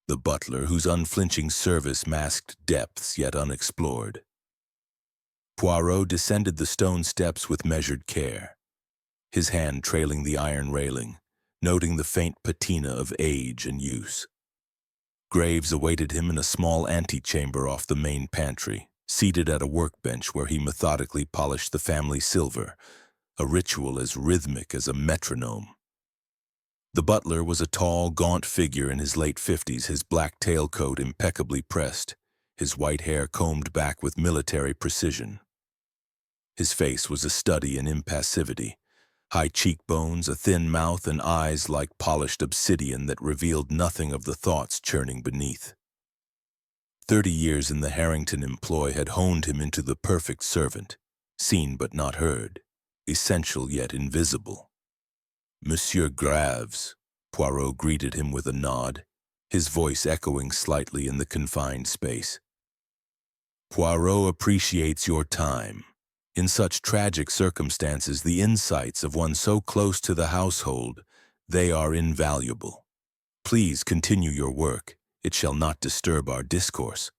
the butler whose unflinching service masked depths yet unexplored. Poirot descended the stone steps with measured care, his hand trailing the iron railing, noting the faint patina of age and use. Graves awaited him in a small antechamber off the main pantry, seated at a workbench where he methodically polished the family silver, a ritual as rhythmic as a metronome. The butler was a tall, gaunt figure in his late 50s, his black tailcoat impeccably pressed, his white hair combed back with military precision. His face was a study in impassivity, high cheekbones, a thin mouth, and eyes like polished obsidian that revealed nothing of the thoughts churning beneath. 30 years in the Harrington employ had honed him into the perfect servant, seen but not heard, essential yet invisible. Monsieur Graves, Poirot greeted him with a nod, his voice echoing slightly in the confined space. Poirot appreciates your time. In such tragic circumstances, the insights of one so close to the household, they are invaluable. Please continue your work. It shall not disturb our discourse."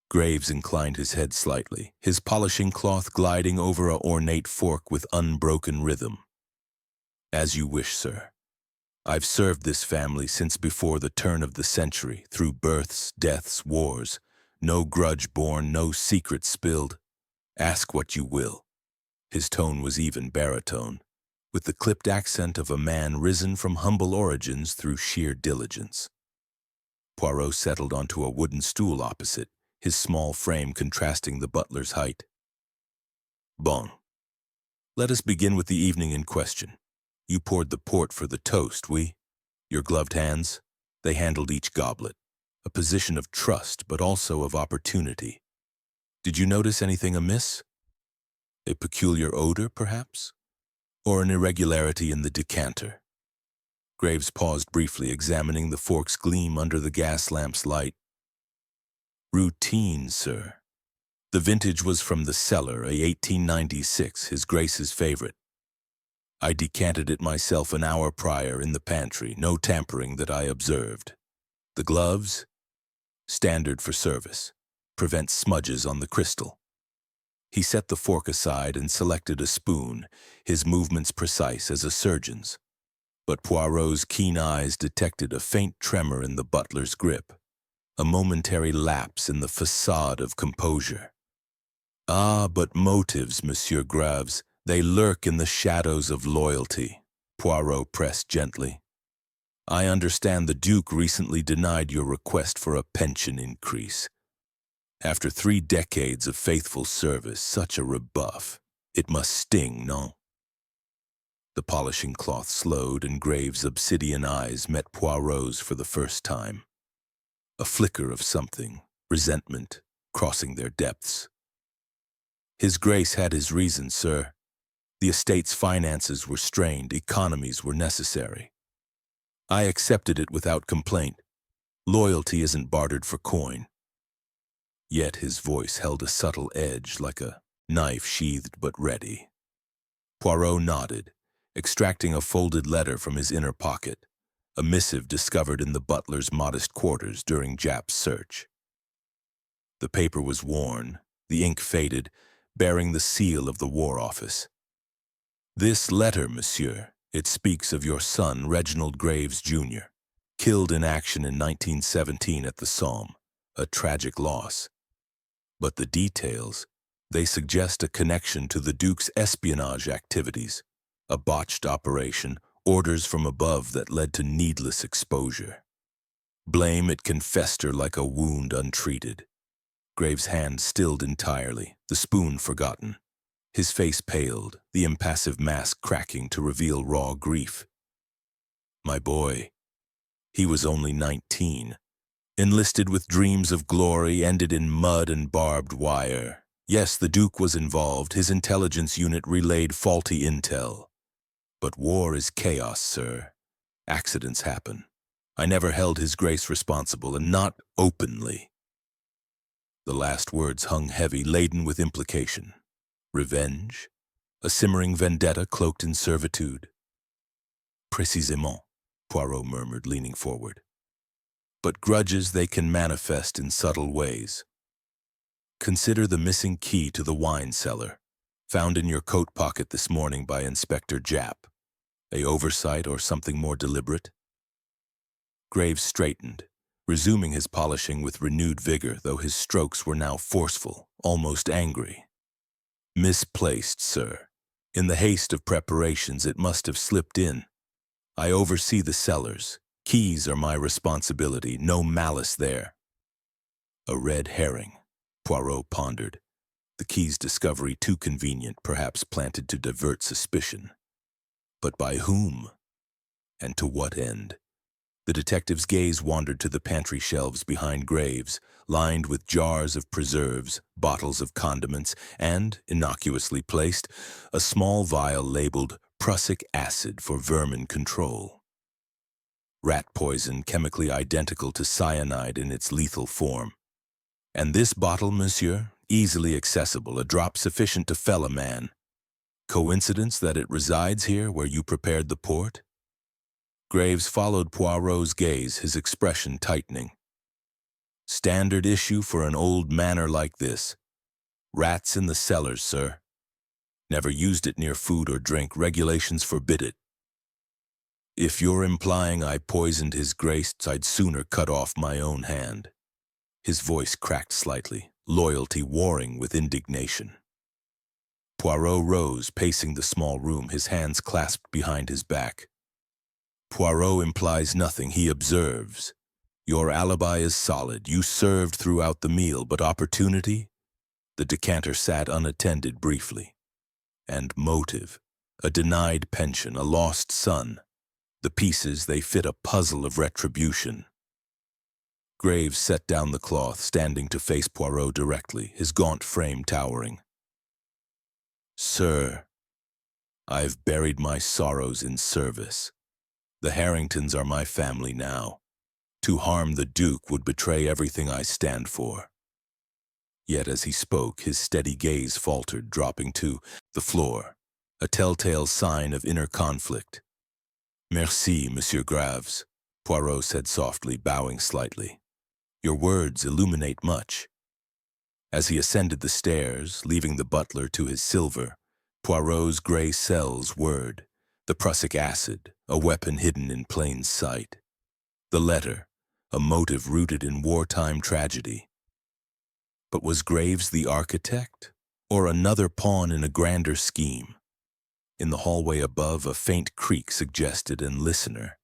Graves inclined his head slightly, his polishing cloth gliding over a ornate fork with unbroken rhythm. "As you wish, sir. I've served this family since before the turn of the century, through births, deaths, wars. No grudge borne, no secret spilled. Ask what you will." His tone was even baritone, with the clipped accent of a man risen from humble origins through sheer diligence. Poirot settled onto a wooden stool opposite, his small frame contrasting the butler's height. "Bon. Let us begin with the evening in question. You poured the port for the toast, oui? Your gloved hands? They handled each goblet. A position of trust, but also of opportunity. Did you notice anything amiss? A peculiar odor, perhaps? Or an irregularity in the decanter?" Graves paused briefly, examining the fork's gleam under the gas lamp's light. "Routine, sir. The vintage was from the cellar, a 1896, His Grace's favorite. I decanted it myself an hour prior in the pantry, no tampering that I observed. The gloves? Standard for service. Prevents smudges on the crystal." He set the fork aside and selected a spoon, his movements precise as a surgeon's. But Poirot's keen eyes detected a faint tremor in the butler's grip, a momentary lapse in the facade of composure. "Ah, but motives, Monsieur Graves, they lurk in the shadows of loyalty," Poirot pressed gently. "I understand the Duke recently denied your request for a pension increase. After 3 decades of faithful service, such a rebuff. It must sting, no?" The polishing cloth slowed, and Graves' obsidian eyes met Poirot's for the first time. A flicker of something, resentment, crossing their depths. "His Grace had his reasons, sir. The estate's finances were strained, economies were necessary. I accepted it without complaint. Loyalty isn't bartered for coin." Yet his voice held a subtle edge, like a knife sheathed but ready. Poirot nodded, extracting a folded letter from his inner pocket, a missive discovered in the butler's modest quarters during Japp's search. The paper was worn, the ink faded, bearing the seal of the War Office. "This letter, monsieur, it speaks of your son, Reginald Graves, Jr., killed in action in 1917 at the Somme, a tragic loss. But the details, they suggest a connection to the Duke's espionage activities, a botched operation, orders from above that led to needless exposure. Blame, it can fester like a wound untreated." Graves' hand stilled entirely, the spoon forgotten. His face paled, the impassive mask cracking to reveal raw grief. "My boy, he was only 19. Enlisted with dreams of glory, ended in mud and barbed wire. Yes, the Duke was involved. His intelligence unit relayed faulty intel. But war is chaos, sir. Accidents happen. I never held His Grace responsible, and not openly." The last words hung heavy, laden with implication. Revenge? A simmering vendetta cloaked in servitude? "Précisément," Poirot murmured, leaning forward. "But grudges, they can manifest in subtle ways. Consider the missing key to the wine cellar, found in your coat pocket this morning by Inspector Japp. A oversight or something more deliberate?" Graves straightened, resuming his polishing with renewed vigor, though his strokes were now forceful, almost angry. "Misplaced, sir. In the haste of preparations, it must have slipped in. I oversee the cellars. Keys are my responsibility, no malice there." A red herring, Poirot pondered. The key's discovery too convenient, perhaps planted to divert suspicion. But by whom? And to what end? The detective's gaze wandered to the pantry shelves behind Graves, lined with jars of preserves, bottles of condiments, and, innocuously placed, a small vial labeled prussic acid for vermin control. Rat poison chemically identical to cyanide in its lethal form. And this bottle, monsieur, easily accessible, a drop sufficient to fell a man. Coincidence that it resides here where you prepared the port? Graves followed Poirot's gaze, his expression tightening. Standard issue for an old manor like this. Rats in the cellars, sir. Never used it near food or drink. Regulations forbid it. If you're implying I poisoned his grace, I'd sooner cut off my own hand. His voice cracked slightly, loyalty warring with indignation. Poirot rose, pacing the small room, his hands clasped behind his back. Poirot implies nothing, he observes. Your alibi is solid. You served throughout the meal, but opportunity? The decanter sat unattended briefly. And motive, a denied pension, a lost son. The pieces, they fit a puzzle of retribution. Graves set down the cloth, standing to face Poirot directly, his gaunt frame towering. Sir, I've buried my sorrows in service. The Harringtons are my family now. To harm the Duke would betray everything I stand for. Yet as he spoke, his steady gaze faltered, dropping to the floor, a telltale sign of inner conflict. Merci, Monsieur Graves, Poirot said softly, bowing slightly. Your words illuminate much. As he ascended the stairs, leaving the butler to his silver, Poirot's grey cells whirred, the prussic acid, a weapon hidden in plain sight. The letter, a motive rooted in wartime tragedy. But was Graves the architect, or another pawn in a grander scheme? In the hallway above, a faint creak suggested an listener.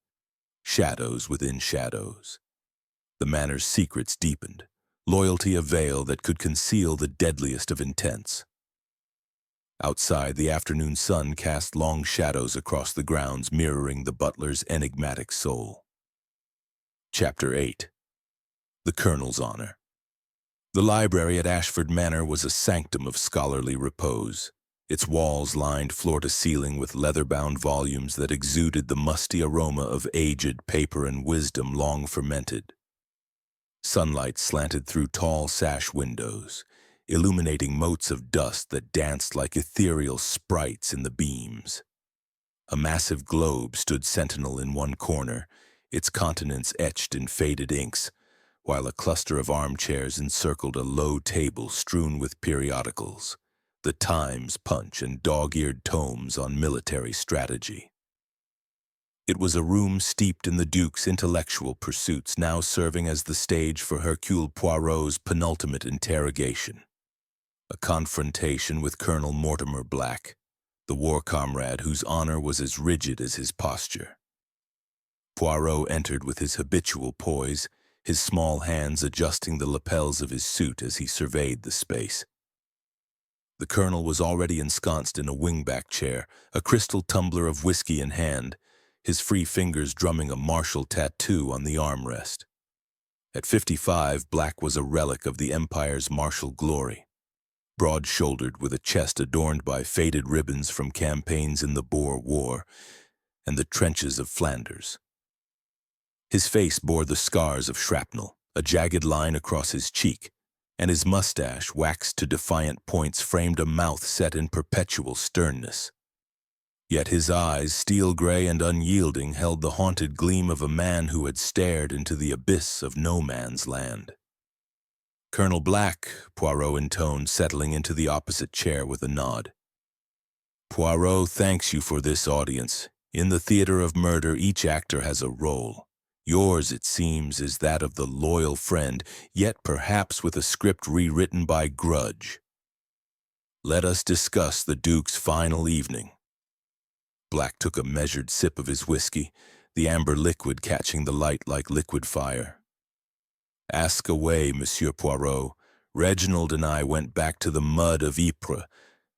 Shadows within shadows. The manor's secrets deepened, loyalty a veil that could conceal the deadliest of intents. Outside, the afternoon sun cast long shadows across the grounds, mirroring the butler's enigmatic soul. Chapter 8. The Colonel's Honor. The library at Ashford Manor was a sanctum of scholarly repose, its walls lined floor to ceiling with leather-bound volumes that exuded the musty aroma of aged paper and wisdom long fermented. Sunlight slanted through tall sash windows, illuminating motes of dust that danced like ethereal sprites in the beams. A massive globe stood sentinel in one corner, its continents etched in faded inks, while a cluster of armchairs encircled a low table strewn with periodicals, the Times, Punch, and dog-eared tomes on military strategy. It was a room steeped in the Duke's intellectual pursuits, now serving as the stage for Hercule Poirot's penultimate interrogation. A confrontation with Colonel Mortimer Black, the war comrade whose honor was as rigid as his posture. Poirot entered with his habitual poise, his small hands adjusting the lapels of his suit as he surveyed the space. The colonel was already ensconced in a wingback chair, a crystal tumbler of whiskey in hand, his free fingers drumming a martial tattoo on the armrest. At 55, Black was a relic of the Empire's martial glory, broad-shouldered with a chest adorned by faded ribbons from campaigns in the Boer War and the trenches of Flanders. His face bore the scars of shrapnel, a jagged line across his cheek, and his mustache, waxed to defiant points, framed a mouth set in perpetual sternness. Yet his eyes, steel-gray and unyielding, held the haunted gleam of a man who had stared into the abyss of no man's land. "Colonel Black," Poirot intoned, settling into the opposite chair with a nod. "Poirot thanks you for this audience. In the theater of murder, each actor has a role. Yours, it seems, is that of the loyal friend, yet perhaps with a script rewritten by grudge. Let us discuss the Duke's final evening." Black took a measured sip of his whiskey, the amber liquid catching the light like liquid fire. "Ask away, Monsieur Poirot. Reginald and I went back to the mud of Ypres,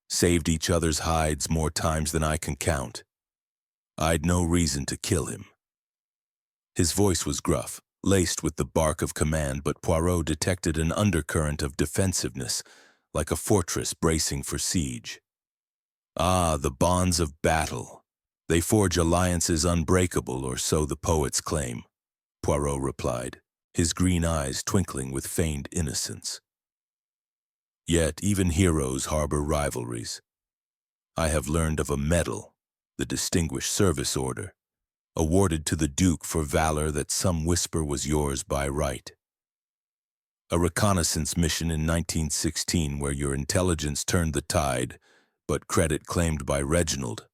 saved each other's hides more times than I can count. I'd no reason to kill him." His voice was gruff, laced with the bark of command, but Poirot detected an undercurrent of defensiveness, like a fortress bracing for siege. "Ah, the bonds of battle. They forge alliances unbreakable, or so the poets claim," Poirot replied, his green eyes twinkling with feigned innocence. "Yet even heroes harbor rivalries. I have learned of a medal, the Distinguished Service Order, awarded to the Duke for valor that some whisper was yours by right. A reconnaissance mission in 1916 where your intelligence turned the tide, but credit claimed by Reginald.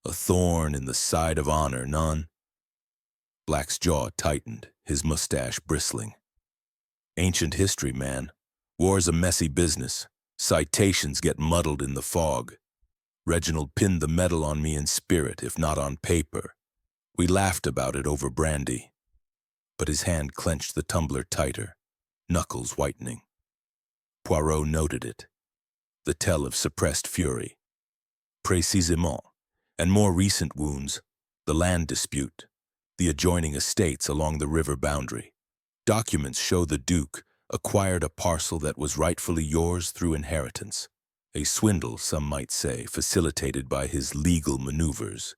A thorn in the side of honor, none? Black's jaw tightened, his mustache bristling. Ancient history, man. War's a messy business. Citations get muddled in the fog. Reginald pinned the medal on me in spirit, if not on paper. We laughed about it over brandy. But his hand clenched the tumbler tighter, knuckles whitening. Poirot noted it. The tell of suppressed fury. Précisément. And more recent wounds, the land dispute, the adjoining estates along the river boundary. Documents show the Duke acquired a parcel that was rightfully yours through inheritance. A swindle, some might say, facilitated by his legal maneuvers.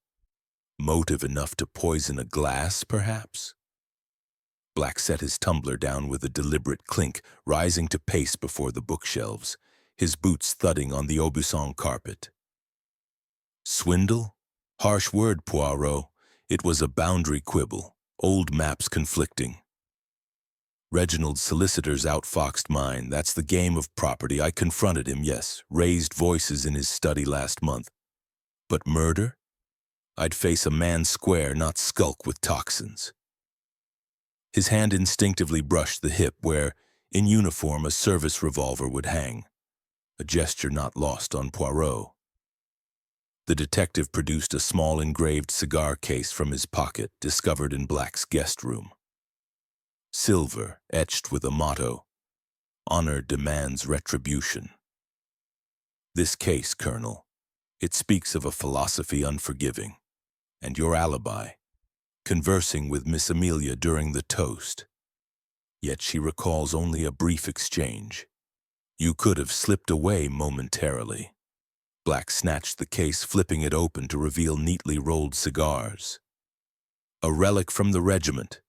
Motive enough to poison a glass, perhaps? Black set his tumbler down with a deliberate clink, rising to pace before the bookshelves, his boots thudding on the Aubusson carpet. Swindle? Harsh word, Poirot. It was a boundary quibble, old maps conflicting. Reginald's solicitors outfoxed mine. That's the game of property. I confronted him, yes, raised voices in his study last month. But murder? I'd face a man square, not skulk with toxins. His hand instinctively brushed the hip where, in uniform, a service revolver would hang. A gesture not lost on Poirot. The detective produced a small engraved cigar case from his pocket, discovered in Black's guest room. Silver, etched with a motto, "Honor demands retribution." This case, Colonel, it speaks of a philosophy unforgiving, and your alibi, conversing with Miss Amelia during the toast. Yet she recalls only a brief exchange. You could have slipped away momentarily. Black snatched the case, flipping it open to reveal neatly rolled cigars. A relic from the regiment.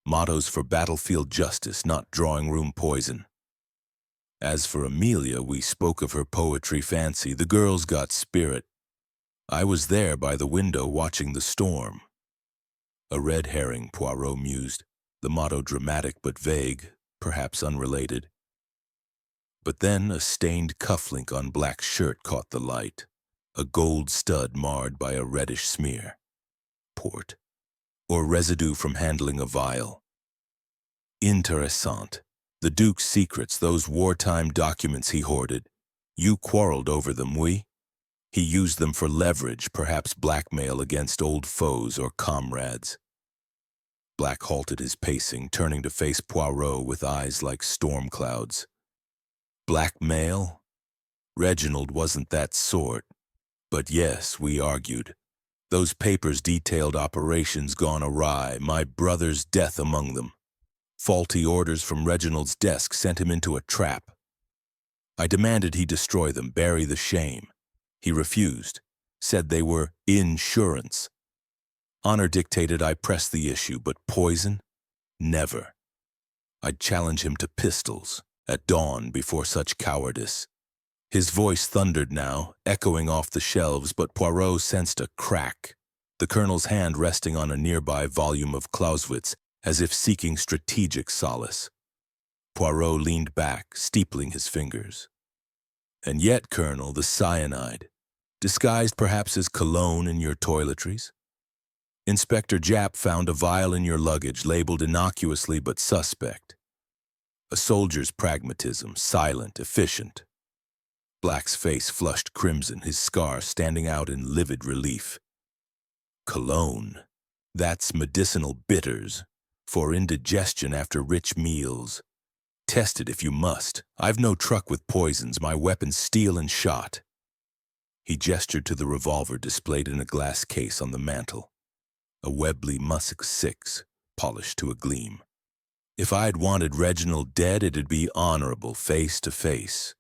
Mottos for battlefield justice, not drawing-room poison. As for Amelia, we spoke of her poetry fancy. The girl's got spirit. I was there by the window watching the storm. A red herring, Poirot mused, the motto dramatic but vague, perhaps unrelated. But then a stained cufflink on Black's shirt caught the light, a gold stud marred by a reddish smear. Port. Or residue from handling a vial. Interessant. The Duke's secrets, those wartime documents he hoarded. You quarreled over them, oui? He used them for leverage, perhaps blackmail against old foes or comrades. Black halted his pacing, turning to face Poirot with eyes like storm clouds. Blackmail? Reginald wasn't that sort. But yes, we argued. Those papers detailed operations gone awry, my brother's death among them. Faulty orders from Reginald's desk sent him into a trap. I demanded he destroy them, bury the shame. He refused, said they were insurance. Honor dictated I press the issue, but poison? Never. I'd challenge him to pistols, at dawn before such cowardice. His voice thundered now, echoing off the shelves, but Poirot sensed a crack, the colonel's hand resting on a nearby volume of Clausewitz, as if seeking strategic solace. Poirot leaned back, steepling his fingers. And yet, Colonel, the cyanide, disguised perhaps as cologne in your toiletries? Inspector Japp found a vial in your luggage, labeled innocuously but suspect. A soldier's pragmatism, silent, efficient. Black's face flushed crimson, his scar standing out in livid relief. Cologne. That's medicinal bitters, for indigestion after rich meals. Test it if you must. I've no truck with poisons, my weapons steel and shot. He gestured to the revolver displayed in a glass case on the mantel. A Webley Musk 6, polished to a gleam. If I'd wanted Reginald dead, it'd be honorable, face to face.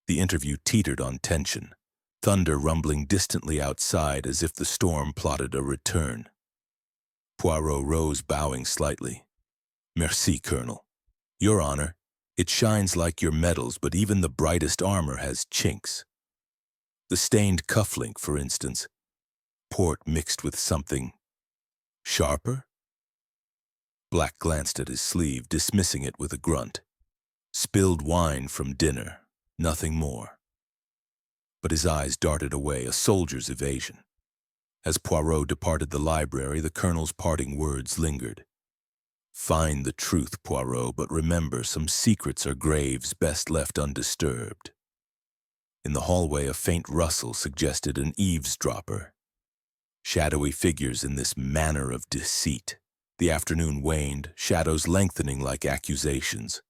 The interview teetered on tension, thunder rumbling distantly outside as if the storm plotted a return. Poirot rose, bowing slightly. Merci, Colonel. Your Honor, it shines like your medals, but even the brightest armor has chinks. The stained cufflink, for instance. Port mixed with something sharper? Black glanced at his sleeve, dismissing it with a grunt. Spilled wine from dinner, nothing more. But his eyes darted away, a soldier's evasion. As Poirot departed the library, the colonel's parting words lingered. "Find the truth, Poirot, but remember, some secrets are graves best left undisturbed." In the hallway, a faint rustle suggested an eavesdropper. Shadowy figures in this manner of deceit. The afternoon waned, shadows lengthening like accusations.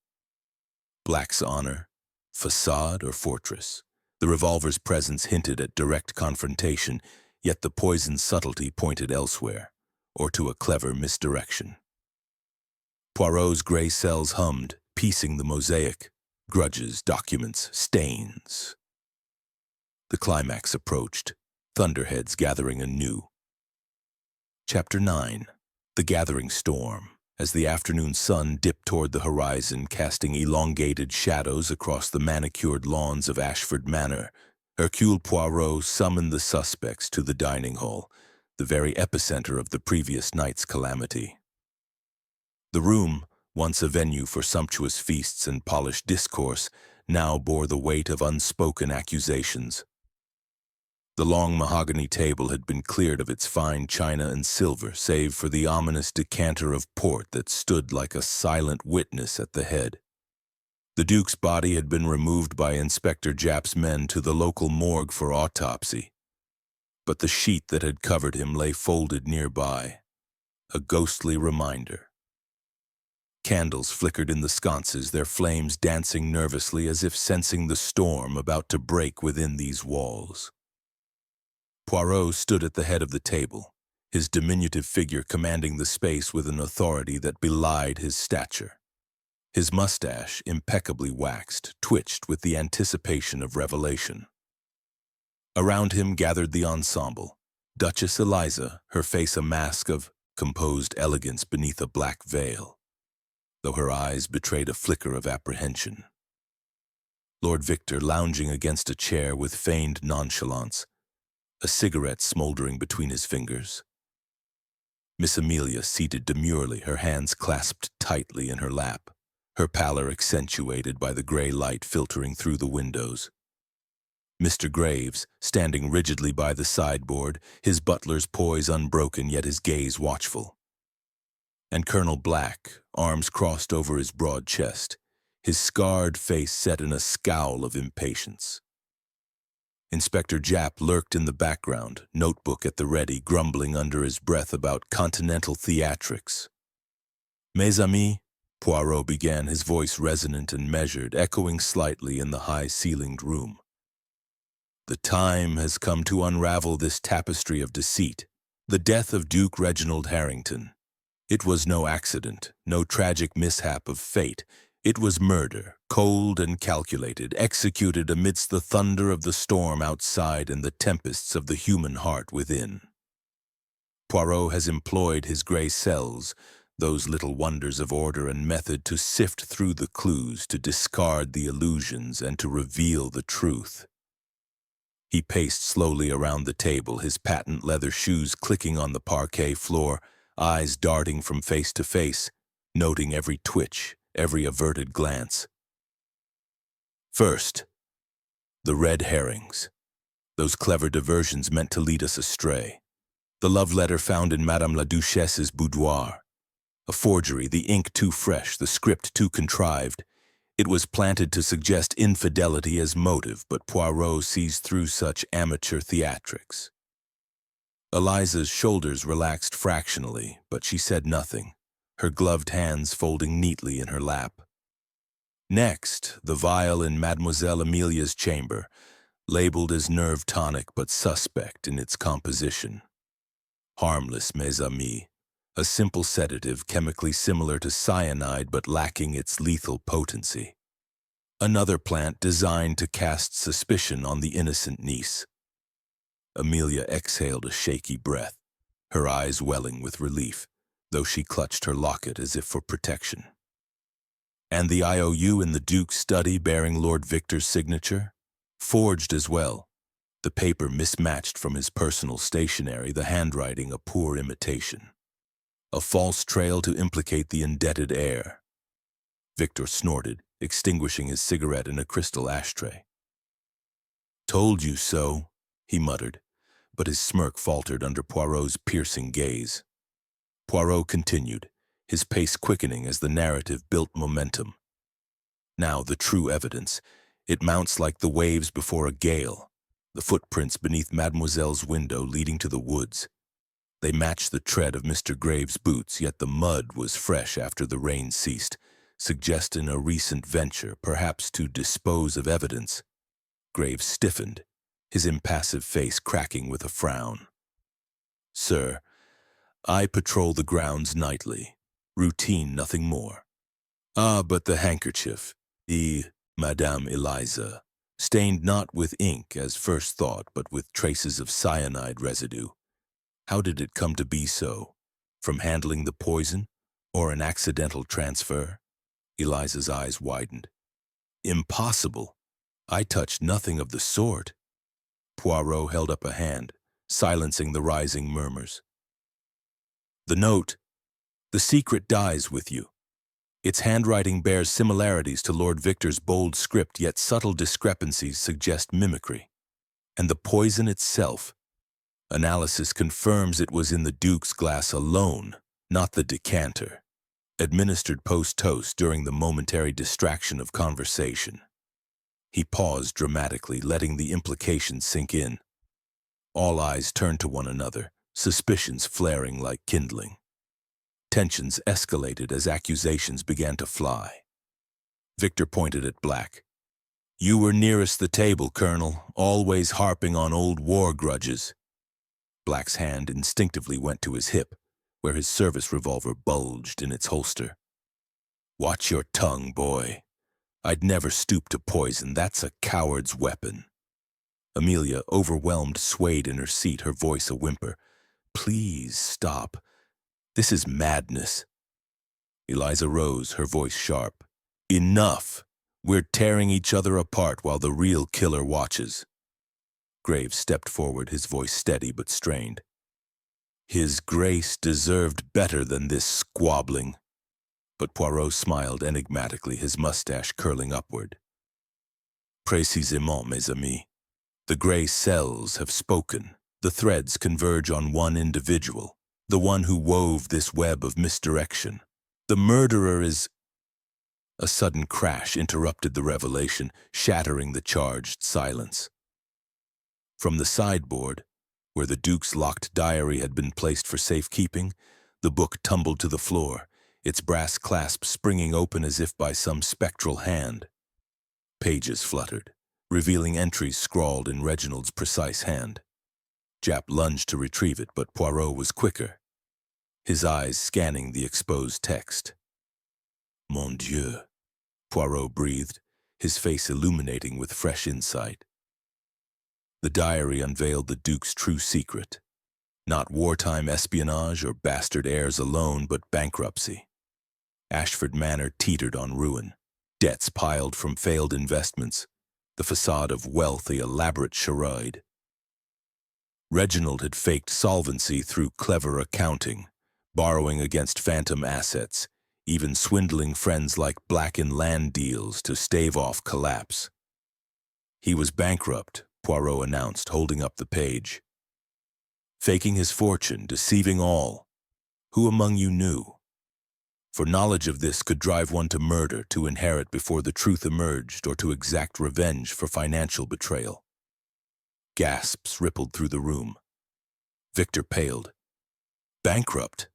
Black's honor, facade or fortress. The revolver's presence hinted at direct confrontation, yet the poison's subtlety pointed elsewhere, or to a clever misdirection. Poirot's gray cells hummed, piecing the mosaic. Grudges, documents, stains. The climax approached, thunderheads gathering anew. Chapter 9. The Gathering Storm. As the afternoon sun dipped toward the horizon, casting elongated shadows across the manicured lawns of Ashford Manor, Hercule Poirot summoned the suspects to the dining hall, the very epicenter of the previous night's calamity. The room, once a venue for sumptuous feasts and polished discourse, now bore the weight of unspoken accusations. The long mahogany table had been cleared of its fine china and silver, save for the ominous decanter of port that stood like a silent witness at the head. The Duke's body had been removed by Inspector Japp's men to the local morgue for autopsy, but the sheet that had covered him lay folded nearby, a ghostly reminder. Candles flickered in the sconces, their flames dancing nervously as if sensing the storm about to break within these walls. Poirot stood at the head of the table, his diminutive figure commanding the space with an authority that belied his stature. His mustache, impeccably waxed, twitched with the anticipation of revelation. Around him gathered the ensemble, Duchess Eliza, her face a mask of composed elegance beneath a black veil, though her eyes betrayed a flicker of apprehension. Lord Victor lounging against a chair with feigned nonchalance, a cigarette smoldering between his fingers. Miss Amelia seated demurely, her hands clasped tightly in her lap, her pallor accentuated by the gray light filtering through the windows. Mr. Graves, standing rigidly by the sideboard, his butler's poise unbroken yet his gaze watchful. And Colonel Black, arms crossed over his broad chest, his scarred face set in a scowl of impatience. Inspector Japp lurked in the background, notebook at the ready, grumbling under his breath about continental theatrics. "Mes amis," Poirot began, his voice resonant and measured, echoing slightly in the high-ceilinged room. "The time has come to unravel this tapestry of deceit, the death of Duke Reginald Harrington. It was no accident, no tragic mishap of fate. It was murder, cold and calculated, executed amidst the thunder of the storm outside and the tempests of the human heart within. Poirot has employed his gray cells, those little wonders of order and method, to sift through the clues, to discard the illusions, and to reveal the truth." He paced slowly around the table, his patent leather shoes clicking on the parquet floor, eyes darting from face to face, noting every twitch, every averted glance. First, the red herrings, those clever diversions meant to lead us astray. The love letter found in Madame la Duchesse's boudoir. A forgery, the ink too fresh, the script too contrived. It was planted to suggest infidelity as motive, but Poirot sees through such amateur theatrics. Eliza's shoulders relaxed fractionally, but she said nothing, her gloved hands folding neatly in her lap. Next, the vial in Mademoiselle Amelia's chamber, labeled as nerve tonic but suspect in its composition. Harmless, mes amis, a simple sedative chemically similar to cyanide but lacking its lethal potency. Another plant designed to cast suspicion on the innocent niece. Amelia exhaled a shaky breath, her eyes welling with relief, though she clutched her locket as if for protection. And the IOU in the Duke's study bearing Lord Victor's signature? Forged as well, the paper mismatched from his personal stationery, the handwriting a poor imitation. A false trail to implicate the indebted heir. Victor snorted, extinguishing his cigarette in a crystal ashtray. "Told you so," he muttered, but his smirk faltered under Poirot's piercing gaze. Poirot continued, his pace quickening as the narrative built momentum. Now the true evidence. It mounts like the waves before a gale. The footprints beneath Mademoiselle's window leading to the woods. They matched the tread of Mr. Graves' boots, yet the mud was fresh after the rain ceased, suggesting a recent venture, perhaps to dispose of evidence. Graves stiffened, his impassive face cracking with a frown. "Sir, I patrol the grounds nightly. Routine, nothing more. Ah, but the handkerchief, the Madame Eliza, stained not with ink as first thought, but with traces of cyanide residue. How did it come to be so? From handling the poison, or an accidental transfer?" Eliza's eyes widened. "Impossible. I touched nothing of the sort." Poirot held up a hand, silencing the rising murmurs. "The note. The secret dies with you. Its handwriting bears similarities to Lord Victor's bold script, yet subtle discrepancies suggest mimicry. And the poison itself. Analysis confirms it was in the Duke's glass alone, not the decanter. Administered post-toast during the momentary distraction of conversation." He paused dramatically, letting the implications sink in. All eyes turned to one another, suspicions flaring like kindling. Tensions escalated as accusations began to fly. Victor pointed at Black. "You were nearest the table, Colonel, always harping on old war grudges." Black's hand instinctively went to his hip, where his service revolver bulged in its holster. "Watch your tongue, boy. I'd never stoop to poison. That's a coward's weapon." Amelia, overwhelmed, swayed in her seat, her voice a whimper. "Please stop. This is madness." Eliza rose, her voice sharp. "Enough! We're tearing each other apart while the real killer watches." Graves stepped forward, his voice steady but strained. "His Grace deserved better than this squabbling." But Poirot smiled enigmatically, his mustache curling upward. "Précisément, mes amis. The grey cells have spoken. The threads converge on one individual, the one who wove this web of misdirection. The murderer is—" A sudden crash interrupted the revelation, shattering the charged silence. From the sideboard, where the Duke's locked diary had been placed for safekeeping, the book tumbled to the floor, its brass clasp springing open as if by some spectral hand. Pages fluttered, revealing entries scrawled in Reginald's precise hand. Japp lunged to retrieve it, but Poirot was quicker, his eyes scanning the exposed text. "Mon Dieu," Poirot breathed, his face illuminating with fresh insight. The diary unveiled the Duke's true secret. Not wartime espionage or bastard heirs alone, but bankruptcy. Ashford Manor teetered on ruin. Debts piled from failed investments. The facade of wealth a elaborate charade. Reginald had faked solvency through clever accounting, borrowing against phantom assets, even swindling friends like Black in land deals to stave off collapse. He was bankrupt, Poirot announced, holding up the page. Faking his fortune, deceiving all. Who among you knew? For knowledge of this could drive one to murder, to inherit before the truth emerged, or to exact revenge for financial betrayal. Gasps rippled through the room. Victor paled. Bankrupt?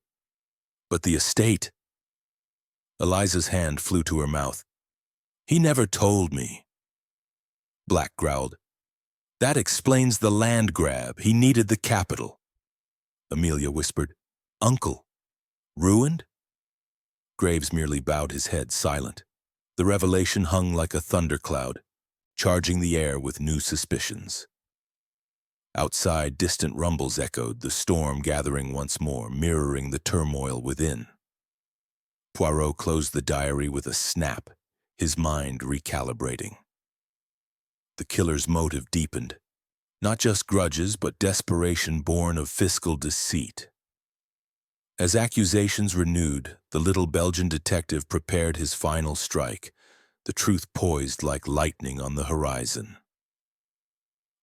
But the estate? Eliza's hand flew to her mouth. He never told me. Black growled. That explains the land grab. He needed the capital. Amelia whispered, Uncle, ruined? Graves merely bowed his head, silent. The revelation hung like a thundercloud, charging the air with new suspicions. Outside, distant rumbles echoed, the storm gathering once more, mirroring the turmoil within. Poirot closed the diary with a snap, his mind recalibrating. The killer's motive deepened. Not just grudges, but desperation born of fiscal deceit. As accusations renewed, the little Belgian detective prepared his final strike, the truth poised like lightning on the horizon.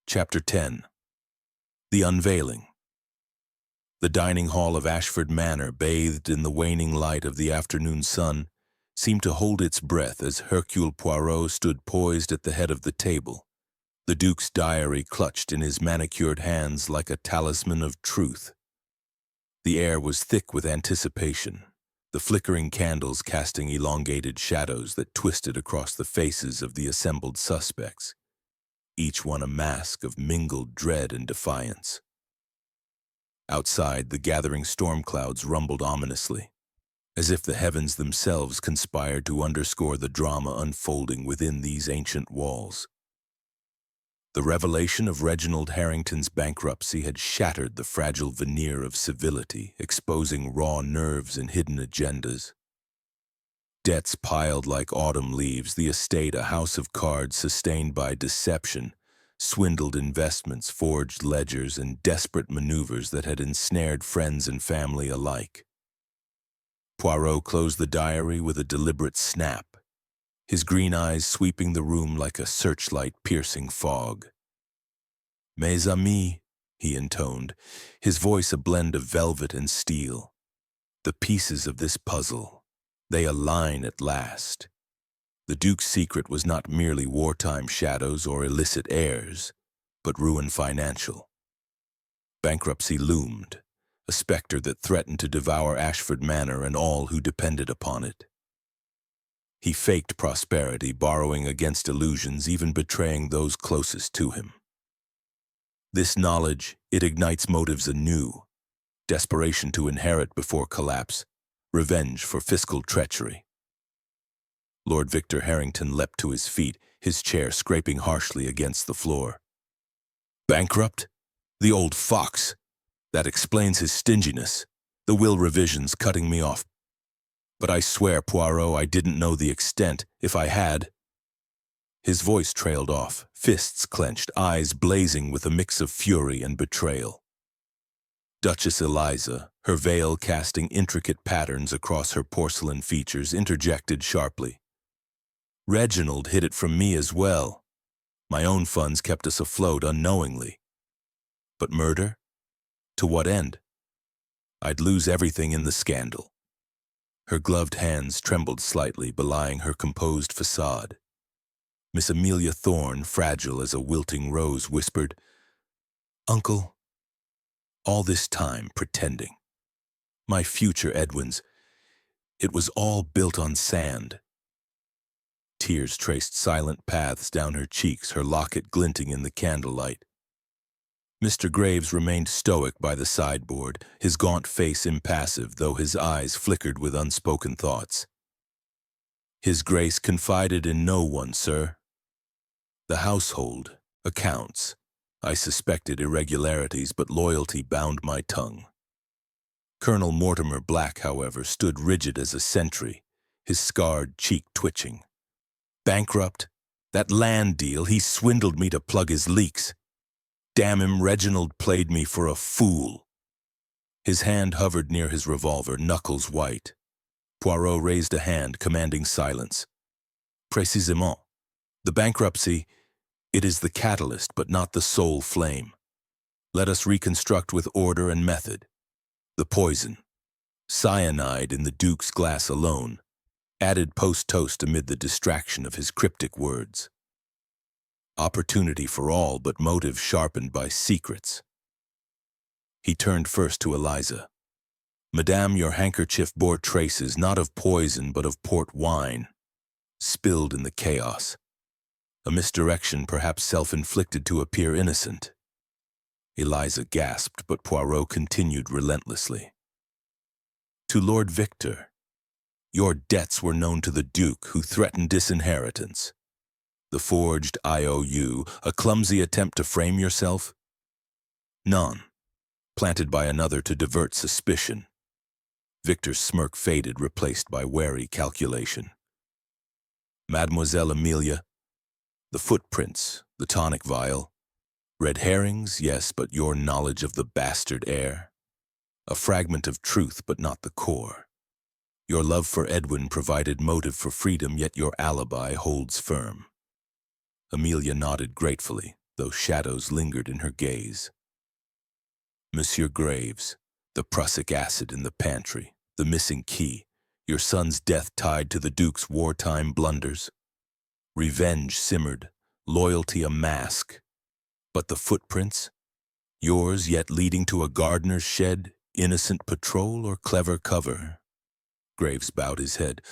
Chapter 10. The Unveiling. The dining hall of Ashford Manor, bathed in the waning light of the afternoon sun, seemed to hold its breath as Hercule Poirot stood poised at the head of the table, the Duke's diary clutched in his manicured hands like a talisman of truth. The air was thick with anticipation, the flickering candles casting elongated shadows that twisted across the faces of the assembled suspects, each one a mask of mingled dread and defiance. Outside, the gathering storm clouds rumbled ominously, as if the heavens themselves conspired to underscore the drama unfolding within these ancient walls. The revelation of Reginald Harrington's bankruptcy had shattered the fragile veneer of civility, exposing raw nerves and hidden agendas. Debts piled like autumn leaves, the estate a house of cards sustained by deception, swindled investments, forged ledgers, and desperate maneuvers that had ensnared friends and family alike. Poirot closed the diary with a deliberate snap, his green eyes sweeping the room like a searchlight piercing fog. "Mes amis," he intoned, his voice a blend of velvet and steel. "The pieces of this puzzle, they align at last." The Duke's secret was not merely wartime shadows or illicit heirs, but ruin financial. Bankruptcy loomed, a specter that threatened to devour Ashford Manor and all who depended upon it. He faked prosperity, borrowing against illusions, even betraying those closest to him. This knowledge, it ignites motives anew: desperation to inherit before collapse, revenge for fiscal treachery. Lord Victor Harrington leapt to his feet, his chair scraping harshly against the floor. "Bankrupt? The old fox! That explains his stinginess, the will revisions cutting me off. But I swear, Poirot, I didn't know the extent. If I had—" His voice trailed off, fists clenched, eyes blazing with a mix of fury and betrayal. Duchess Eliza, her veil casting intricate patterns across her porcelain features, interjected sharply. "Reginald hid it from me as well. My own funds kept us afloat unknowingly. But murder? To what end? I'd lose everything in the scandal." Her gloved hands trembled slightly, belying her composed facade. Miss Amelia Thorne, fragile as a wilting rose, whispered, "Uncle, all this time pretending. My future Edwin's, it was all built on sand." Tears traced silent paths down her cheeks, her locket glinting in the candlelight. Mr. Graves remained stoic by the sideboard, his gaunt face impassive, though his eyes flickered with unspoken thoughts. "His Grace confided in no one, sir. The household, accounts. I suspected irregularities, but loyalty bound my tongue." Colonel Mortimer Black, however, stood rigid as a sentry, his scarred cheek twitching. "Bankrupt? That land deal, he swindled me to plug his leaks. Damn him, Reginald played me for a fool." His hand hovered near his revolver, knuckles white. Poirot raised a hand, commanding silence. "Précisément. The bankruptcy, it is the catalyst, but not the sole flame. Let us reconstruct with order and method. The poison, cyanide in the Duke's glass alone, added post-toast amid the distraction of his cryptic words. Opportunity for all, but motive sharpened by secrets." He turned first to Eliza. "Madame, your handkerchief bore traces not of poison but of port wine, spilled in the chaos. A misdirection, perhaps self-inflicted to appear innocent." Eliza gasped, but Poirot continued relentlessly. "To Lord Victor, your debts were known to the Duke, who threatened disinheritance. The forged IOU, a clumsy attempt to frame yourself? None, planted by another to divert suspicion." Victor's smirk faded, replaced by wary calculation. "Mademoiselle Amelia, the footprints, the tonic vial. Red herrings, yes, but your knowledge of the bastard heir. A fragment of truth, but not the core. Your love for Edwin provided motive for freedom, yet your alibi holds firm. Amelia nodded gratefully, though shadows lingered in her gaze. Monsieur Graves, the prussic acid in the pantry, the missing key, your son's death tied to the Duke's wartime blunders. Revenge simmered, loyalty a mask. But the footprints? Yours, yet leading to a gardener's shed, innocent patrol or clever cover? Graves bowed his head.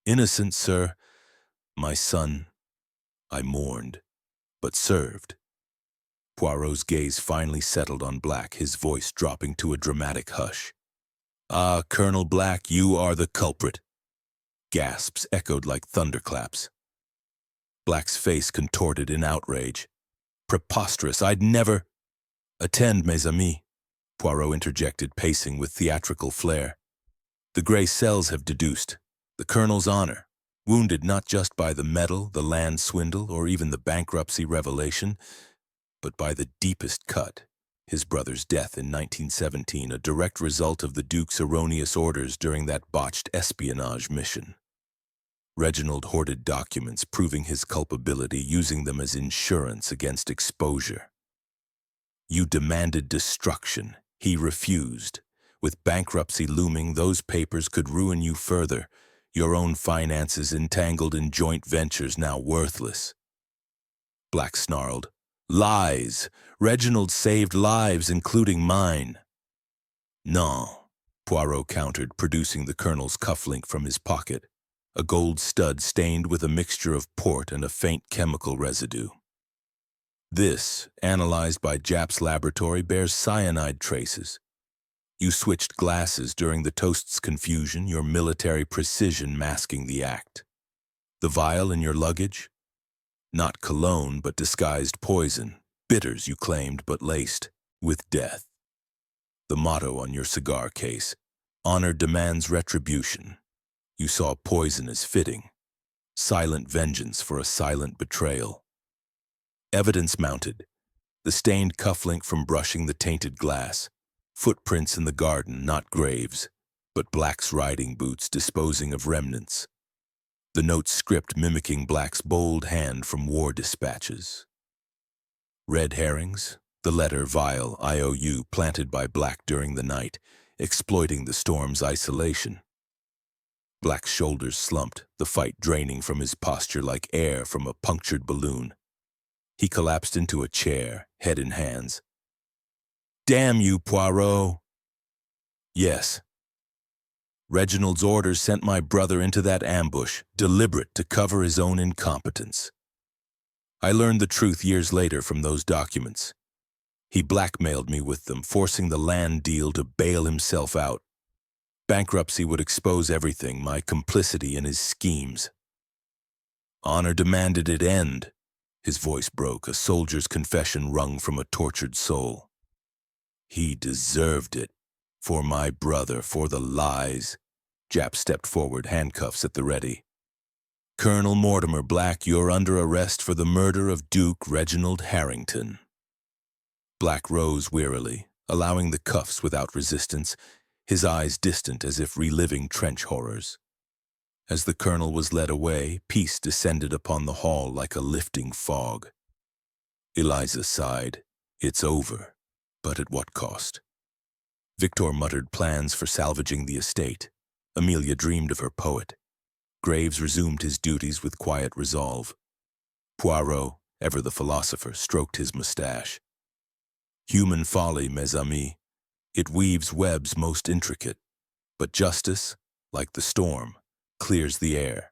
Innocent, sir. My son. I mourned, but served. Poirot's gaze finally settled on Black, his voice dropping to a dramatic hush. Ah, Colonel Black, you are the culprit. Gasps echoed like thunderclaps. Black's face contorted in outrage. Preposterous, I'd never— Attend, mes amis, Poirot interjected, pacing with theatrical flair. The grey cells have deduced the colonel's honor, wounded not just by the medal, the land swindle, or even the bankruptcy revelation, but by the deepest cut, his brother's death in 1917, a direct result of the Duke's erroneous orders during that botched espionage mission. Reginald hoarded documents proving his culpability, using them as insurance against exposure. You demanded destruction. He refused. With bankruptcy looming, those papers could ruin you further, your own finances entangled in joint ventures now worthless. Black snarled. Lies! Reginald saved lives, including mine. No, Poirot countered, producing the colonel's cufflink from his pocket, a gold stud stained with a mixture of port and a faint chemical residue. This, analyzed by Japp's laboratory, bears cyanide traces. You switched glasses during the toast's confusion, your military precision masking the act. The vial in your luggage? Not cologne, but disguised poison. Bitters, you claimed, but laced with death. The motto on your cigar case: honor demands retribution. You saw poison as fitting. Silent vengeance for a silent betrayal. Evidence mounted. The stained cufflink from brushing the tainted glass. Footprints in the garden, not Graves, but Black's riding boots disposing of remnants. The note's script mimicking Black's bold hand from war dispatches. Red herrings, the letter vile IOU planted by Black during the night, exploiting the storm's isolation. Black's shoulders slumped, the fight draining from his posture like air from a punctured balloon. He collapsed into a chair, head in hands. Damn you, Poirot! Yes. Reginald's orders sent my brother into that ambush, deliberate to cover his own incompetence. I learned the truth years later from those documents. He blackmailed me with them, forcing the land deal to bail himself out. Bankruptcy would expose everything, my complicity in his schemes. Honor demanded it end. His voice broke, a soldier's confession wrung from a tortured soul. He deserved it. For my brother, for the lies. Japp stepped forward, handcuffs at the ready. Colonel Mortimer Black, you're under arrest for the murder of Duke Reginald Harrington. Black rose wearily, allowing the cuffs without resistance, his eyes distant as if reliving trench horrors. As the colonel was led away, peace descended upon the hall like a lifting fog. Eliza sighed. It's over, but at what cost? Victor muttered plans for salvaging the estate. Amelia dreamed of her poet. Graves resumed his duties with quiet resolve. Poirot, ever the philosopher, stroked his mustache. Human folly, mes amis. It weaves webs most intricate, but justice, like the storm, clears the air.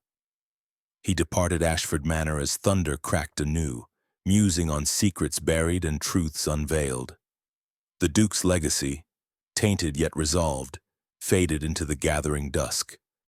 He departed Ashford Manor as thunder cracked anew, musing on secrets buried and truths unveiled. The Duke's legacy, tainted yet resolved, faded into the gathering dusk.